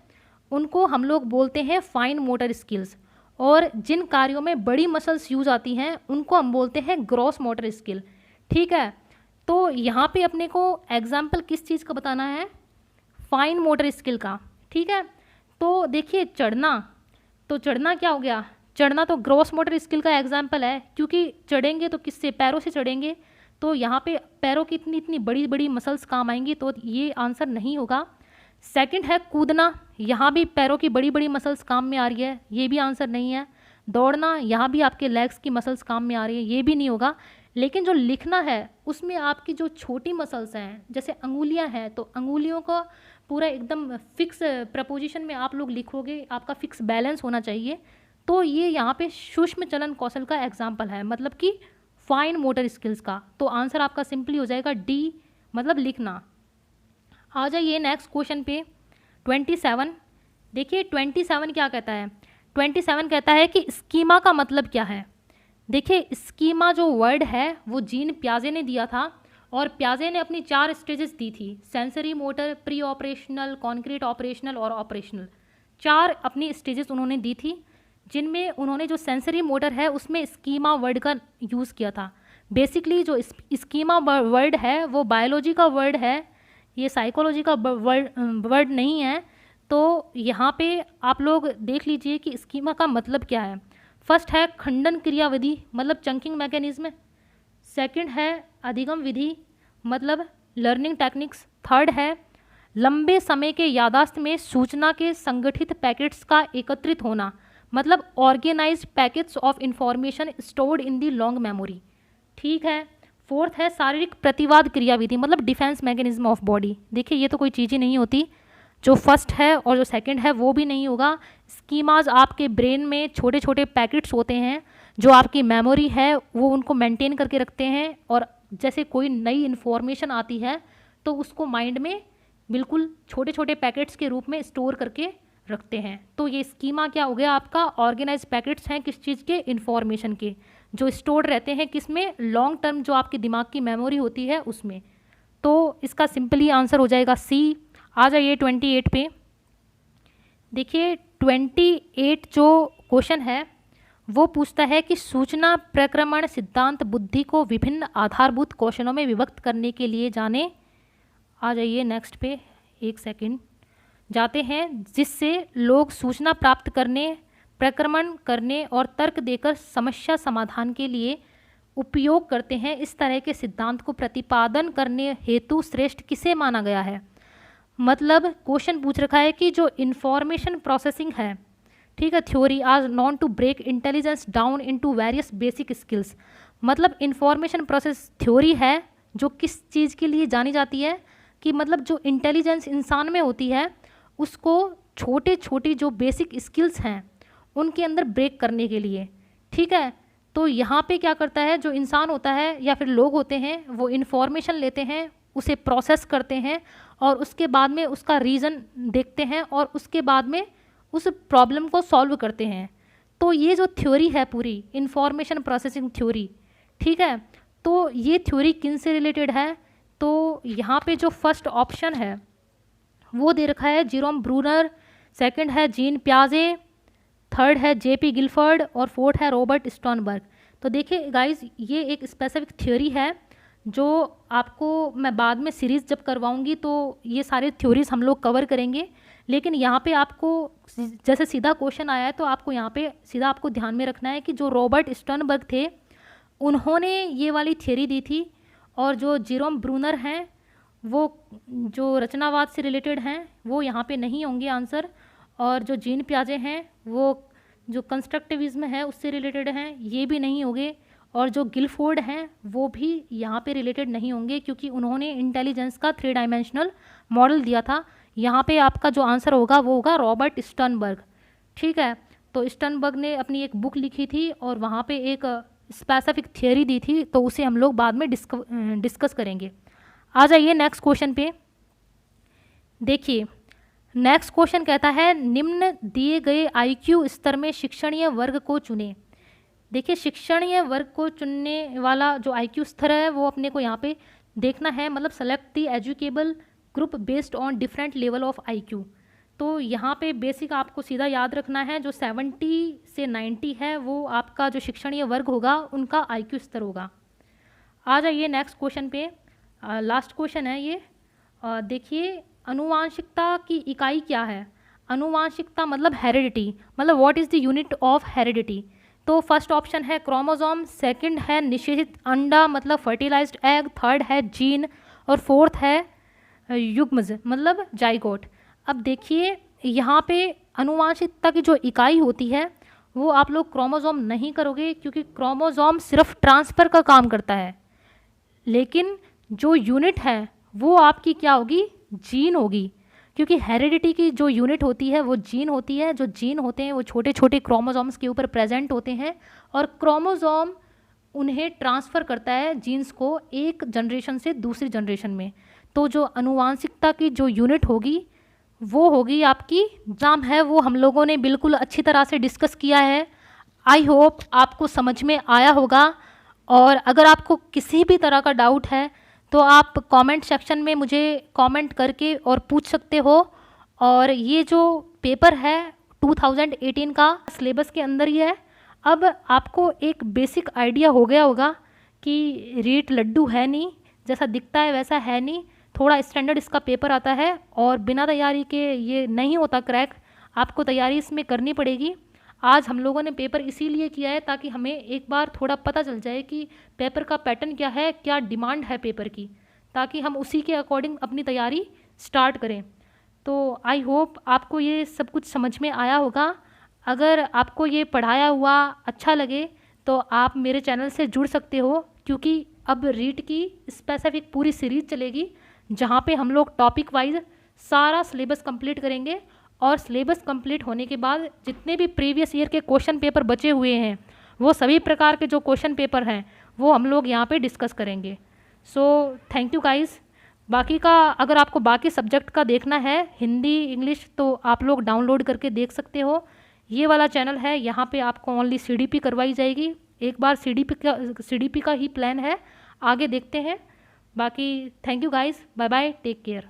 उनको हम लोग बोलते हैं फाइन मोटर स्किल्स, और जिन कार्यों में बड़ी मसल्स यूज़ आती हैं उनको हम बोलते हैं ग्रॉस मोटर स्किल। ठीक है, तो यहाँ पे अपने को एग्जाम्पल किस चीज़ का बताना है, फाइन मोटर स्किल का। ठीक है, तो देखिए चढ़ना, तो चढ़ना क्या हो गया, चढ़ना तो ग्रॉस मोटर स्किल का एग्जाम्पल है, क्योंकि चढ़ेंगे तो किससे, पैरों से चढ़ेंगे। तो यहाँ पे पैरों की इतनी इतनी बड़ी बड़ी मसल्स काम आएंगी, तो ये आंसर नहीं होगा। सेकंड है कूदना, यहाँ भी पैरों की बड़ी बड़ी मसल्स काम में आ रही है, ये भी आंसर नहीं है। दौड़ना, यहाँ भी आपके लेग्स की मसल्स काम में आ रही है, ये भी नहीं होगा। लेकिन जो लिखना है उसमें आपकी जो छोटी मसल्स हैं, जैसे अंगुलियाँ हैं, तो अंगुलियों को पूरा एकदम फिक्स प्रपोजिशन में आप लोग लिखोगे, आपका फिक्स बैलेंस होना चाहिए। तो ये यहाँ पे सूक्ष्म चलन कौशल का एग्जाम्पल है, मतलब कि फाइन मोटर स्किल्स का। तो आंसर आपका सिंपली हो जाएगा डी, मतलब लिखना। आ जाइए नेक्स्ट क्वेश्चन पे 27। देखिए 27 क्या कहता है, 27 कहता है कि स्कीमा का मतलब क्या है। देखिए स्कीमा जो वर्ड है वो जीन प्याजे ने दिया था, और प्याजे ने अपनी 4 स्टेजेस दी थी, sensory motor, pre operational, concrete operational और ऑपरेशनल। 4 अपनी स्टेजेस उन्होंने दी थी, जिनमें उन्होंने जो सेंसरी मोटर है उसमें स्कीमा वर्ड का यूज़ किया था। बेसिकली जो स्कीमा वर्ड है वो बायोलॉजी का वर्ड है, ये साइकोलॉजी का वर्ड नहीं है। तो यहाँ पे आप लोग देख लीजिए कि स्कीमा का मतलब क्या है। फर्स्ट है खंडन क्रियाविधि, मतलब चंकिंग मैकेनिज्म। सेकंड है अधिगम विधि, मतलब लर्निंग टेक्निक्स। थर्ड है लंबे समय के यादाश्त में सूचना के संगठित पैकेट्स का एकत्रित होना, मतलब organized packets of information stored in the long memory. ठीक है, फोर्थ है शारीरिक प्रतिवाद क्रियाविधि, मतलब डिफेंस मैकेनिज्म ऑफ बॉडी। देखिए ये तो कोई चीज़ ही नहीं होती, जो फर्स्ट है और जो सेकंड है वो भी नहीं होगा। स्कीमाज आपके ब्रेन में छोटे छोटे पैकेट्स होते हैं, जो आपकी मेमोरी है वो उनको मेंटेन करके रखते हैं, और जैसे कोई नई इन्फॉर्मेशन आती है तो उसको माइंड में बिल्कुल छोटे छोटे पैकेट्स के रूप में स्टोर करके रखते हैं। तो ये स्कीमा क्या हो गया आपका, ऑर्गेनाइज पैकेट्स हैं किस चीज़ के, इन्फॉर्मेशन के, जो स्टोर रहते हैं किसमें, लॉन्ग टर्म जो आपके दिमाग की मेमोरी होती है उसमें। तो इसका सिंपली आंसर हो जाएगा सी। आ जाइए 28 पे। देखिए 28 जो क्वेश्चन है वो पूछता है कि सूचना प्रक्रमण सिद्धांत बुद्धि को विभिन्न आधारभूत कौशलों में विभक्त करने के लिए जाने। आ जाइए नेक्स्ट पे, एक सेकंड, जाते हैं, जिससे लोग सूचना प्राप्त करने, प्रक्रमण करने और तर्क देकर समस्या समाधान के लिए उपयोग करते हैं। इस तरह के सिद्धांत को प्रतिपादन करने हेतु श्रेष्ठ किसे माना गया है। मतलब क्वेश्चन पूछ रखा है कि जो इंफॉर्मेशन प्रोसेसिंग है, ठीक है, theory are known to break intelligence down into various basic skills. मतलब इंफॉर्मेशन प्रोसेस थ्योरी है जो किस चीज़ के लिए जानी जाती है, कि मतलब जो इंटेलिजेंस इंसान में होती है उसको छोटे छोटी जो बेसिक स्किल्स हैं उनके अंदर ब्रेक करने के लिए। ठीक है, तो यहाँ पे क्या करता है, जो इंसान होता है या फिर लोग होते हैं वो इन्फॉर्मेशन लेते हैं, उसे प्रोसेस करते हैं और उसके बाद में उसका रीज़न देखते हैं और उसके बाद में उस प्रॉब्लम को सॉल्व करते हैं। तो ये जो थ्योरी है पूरी इंफॉर्मेशन प्रोसेसिंग थ्योरी, ठीक है, तो ये थ्योरी किन से रिलेटेड है, तो यहाँ पे जो फर्स्ट ऑप्शन है वो दे रखा है जेरोम ब्रूनर, सेकंड है जीन पियाजे, थर्ड है जेपी गिलफर्ड और फोर्थ है रॉबर्ट स्टर्नबर्ग। तो देखिए गाइस, ये एक स्पेसिफिक थ्योरी है जो आपको मैं बाद में सीरीज़ जब करवाऊंगी तो ये सारे थ्योरीज हम लोग कवर करेंगे। लेकिन यहाँ पे आपको जैसे सीधा क्वेश्चन आया है तो आपको यहाँ पे सीधा आपको ध्यान में रखना है कि जो रॉबर्ट स्टर्नबर्ग थे उन्होंने ये वाली थ्योरी दी थी, और जो जेरोम ब्रूनर हैं वो जो रचनावाद से रिलेटेड हैं वो यहाँ पे नहीं होंगे आंसर, और जो जीन पियाजे हैं वो जो कंस्ट्रक्टिविज्म है उससे रिलेटेड हैं, ये भी नहीं होंगे, और जो गिलफोर्ड हैं वो भी यहाँ पे रिलेटेड नहीं होंगे क्योंकि उन्होंने इंटेलिजेंस का 3 डायमेंशनल मॉडल दिया था। यहाँ पे आपका जो आंसर होगा वो होगा रॉबर्ट स्टर्नबर्ग। ठीक है, तो स्टर्नबर्ग ने अपनी एक बुक लिखी थी और वहाँ पे एक स्पेसिफिक थियरी दी थी, तो उसे हम लोग बाद में डिस्कस करेंगे। आ जाइए नेक्स्ट क्वेश्चन पे। देखिए नेक्स्ट क्वेश्चन कहता है निम्न दिए गए आईक्यू स्तर में शिक्षणीय वर्ग को चुनें। देखिए शिक्षणीय वर्ग को चुनने वाला जो आईक्यू स्तर है वो अपने को यहाँ पे देखना है, मतलब select the educable group based on different level of IQ. तो यहाँ पे बेसिक आपको सीधा याद रखना है, जो 70 से 90 है वो आपका जो शिक्षणीय वर्ग होगा उनका आईक्यू स्तर होगा। आ जाइए नेक्स्ट क्वेश्चन पे, लास्ट क्वेश्चन है ये। देखिए अनुवांशिकता की इकाई क्या है? अनुवांशिकता मतलब हेरिडिटी, मतलब what is the unit of heredity. तो फर्स्ट ऑप्शन है क्रोमोसोम, सेकंड है निषेचित अंडा मतलब फर्टिलाइज्ड एग, थर्ड है जीन और फोर्थ है युग्मज मतलब जाइगोट। अब देखिए यहाँ पे अनुवांशिकता की जो इकाई होती है वो आप लोग क्रोमोसोम नहीं करोगे क्योंकि क्रोमोसोम सिर्फ ट्रांसफ़र का काम करता है, लेकिन जो यूनिट है वो आपकी क्या होगी? जीन होगी, क्योंकि हेरिडिटी की जो यूनिट होती है वो जीन होती है। जो जीन होते हैं वो छोटे छोटे क्रोमोसोम्स के ऊपर प्रेजेंट होते हैं और क्रोमोसोम उन्हें ट्रांसफ़र करता है जीन्स को एक जनरेशन से दूसरी जनरेशन में। तो जो अनुवांशिकता की जो यूनिट होगी वो होगी आपकी जाम है, वो हम लोगों ने बिल्कुल अच्छी तरह से डिस्कस किया है। आई होप आपको समझ में आया होगा, और अगर आपको किसी भी तरह का डाउट है तो आप कमेंट सेक्शन में मुझे कमेंट करके और पूछ सकते हो। और ये जो पेपर है 2018 का सिलेबस के अंदर ही है। अब आपको एक बेसिक आइडिया हो गया होगा कि रीट लड्डू है नहीं, जैसा दिखता है वैसा है नहीं, थोड़ा स्टैंडर्ड इसका पेपर आता है और बिना तैयारी के ये नहीं होता क्रैक, आपको तैयारी इसमें करनी पड़ेगी। आज हम लोगों ने पेपर इसीलिए किया है ताकि हमें एक बार थोड़ा पता चल जाए कि पेपर का पैटर्न क्या है, क्या डिमांड है पेपर की, ताकि हम उसी के अकॉर्डिंग अपनी तैयारी स्टार्ट करें। तो आई होप आपको ये सब कुछ समझ में आया होगा। अगर आपको ये पढ़ाया हुआ अच्छा लगे तो आप मेरे चैनल से जुड़ सकते हो, क्योंकि अब रीट की स्पेसिफिक पूरी सीरीज़ चलेगी जहाँ पे हम लोग टॉपिक वाइज सारा सिलेबस कंप्लीट करेंगे, और सिलेबस कंप्लीट होने के बाद जितने भी प्रीवियस ईयर के क्वेश्चन पेपर बचे हुए हैं वो सभी प्रकार के जो क्वेश्चन पेपर हैं वो हम लोग यहाँ पे डिस्कस करेंगे। So thank you guys. बाकी का अगर आपको बाकी सब्जेक्ट का देखना है हिंदी इंग्लिश तो आप लोग डाउनलोड करके देख सकते हो। ये वाला चैनल है, यहाँ पे आपको ओनली CDP करवाई जाएगी। एक बार CDP का ही प्लान है, आगे देखते हैं। बाकी thank you guys, bye bye, take care.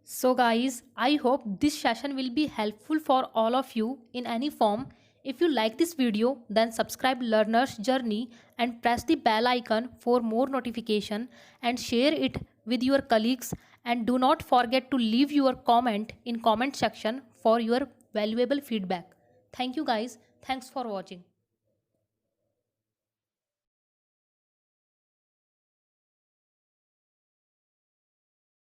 So guys, I hope this session will be helpful for all of you in any form. If you like this video, then subscribe Learner's Journey and press the bell icon for more notification, and share it with your colleagues, and do not forget to leave your comment in comment section for your valuable feedback. Thank you guys. Thanks for watching.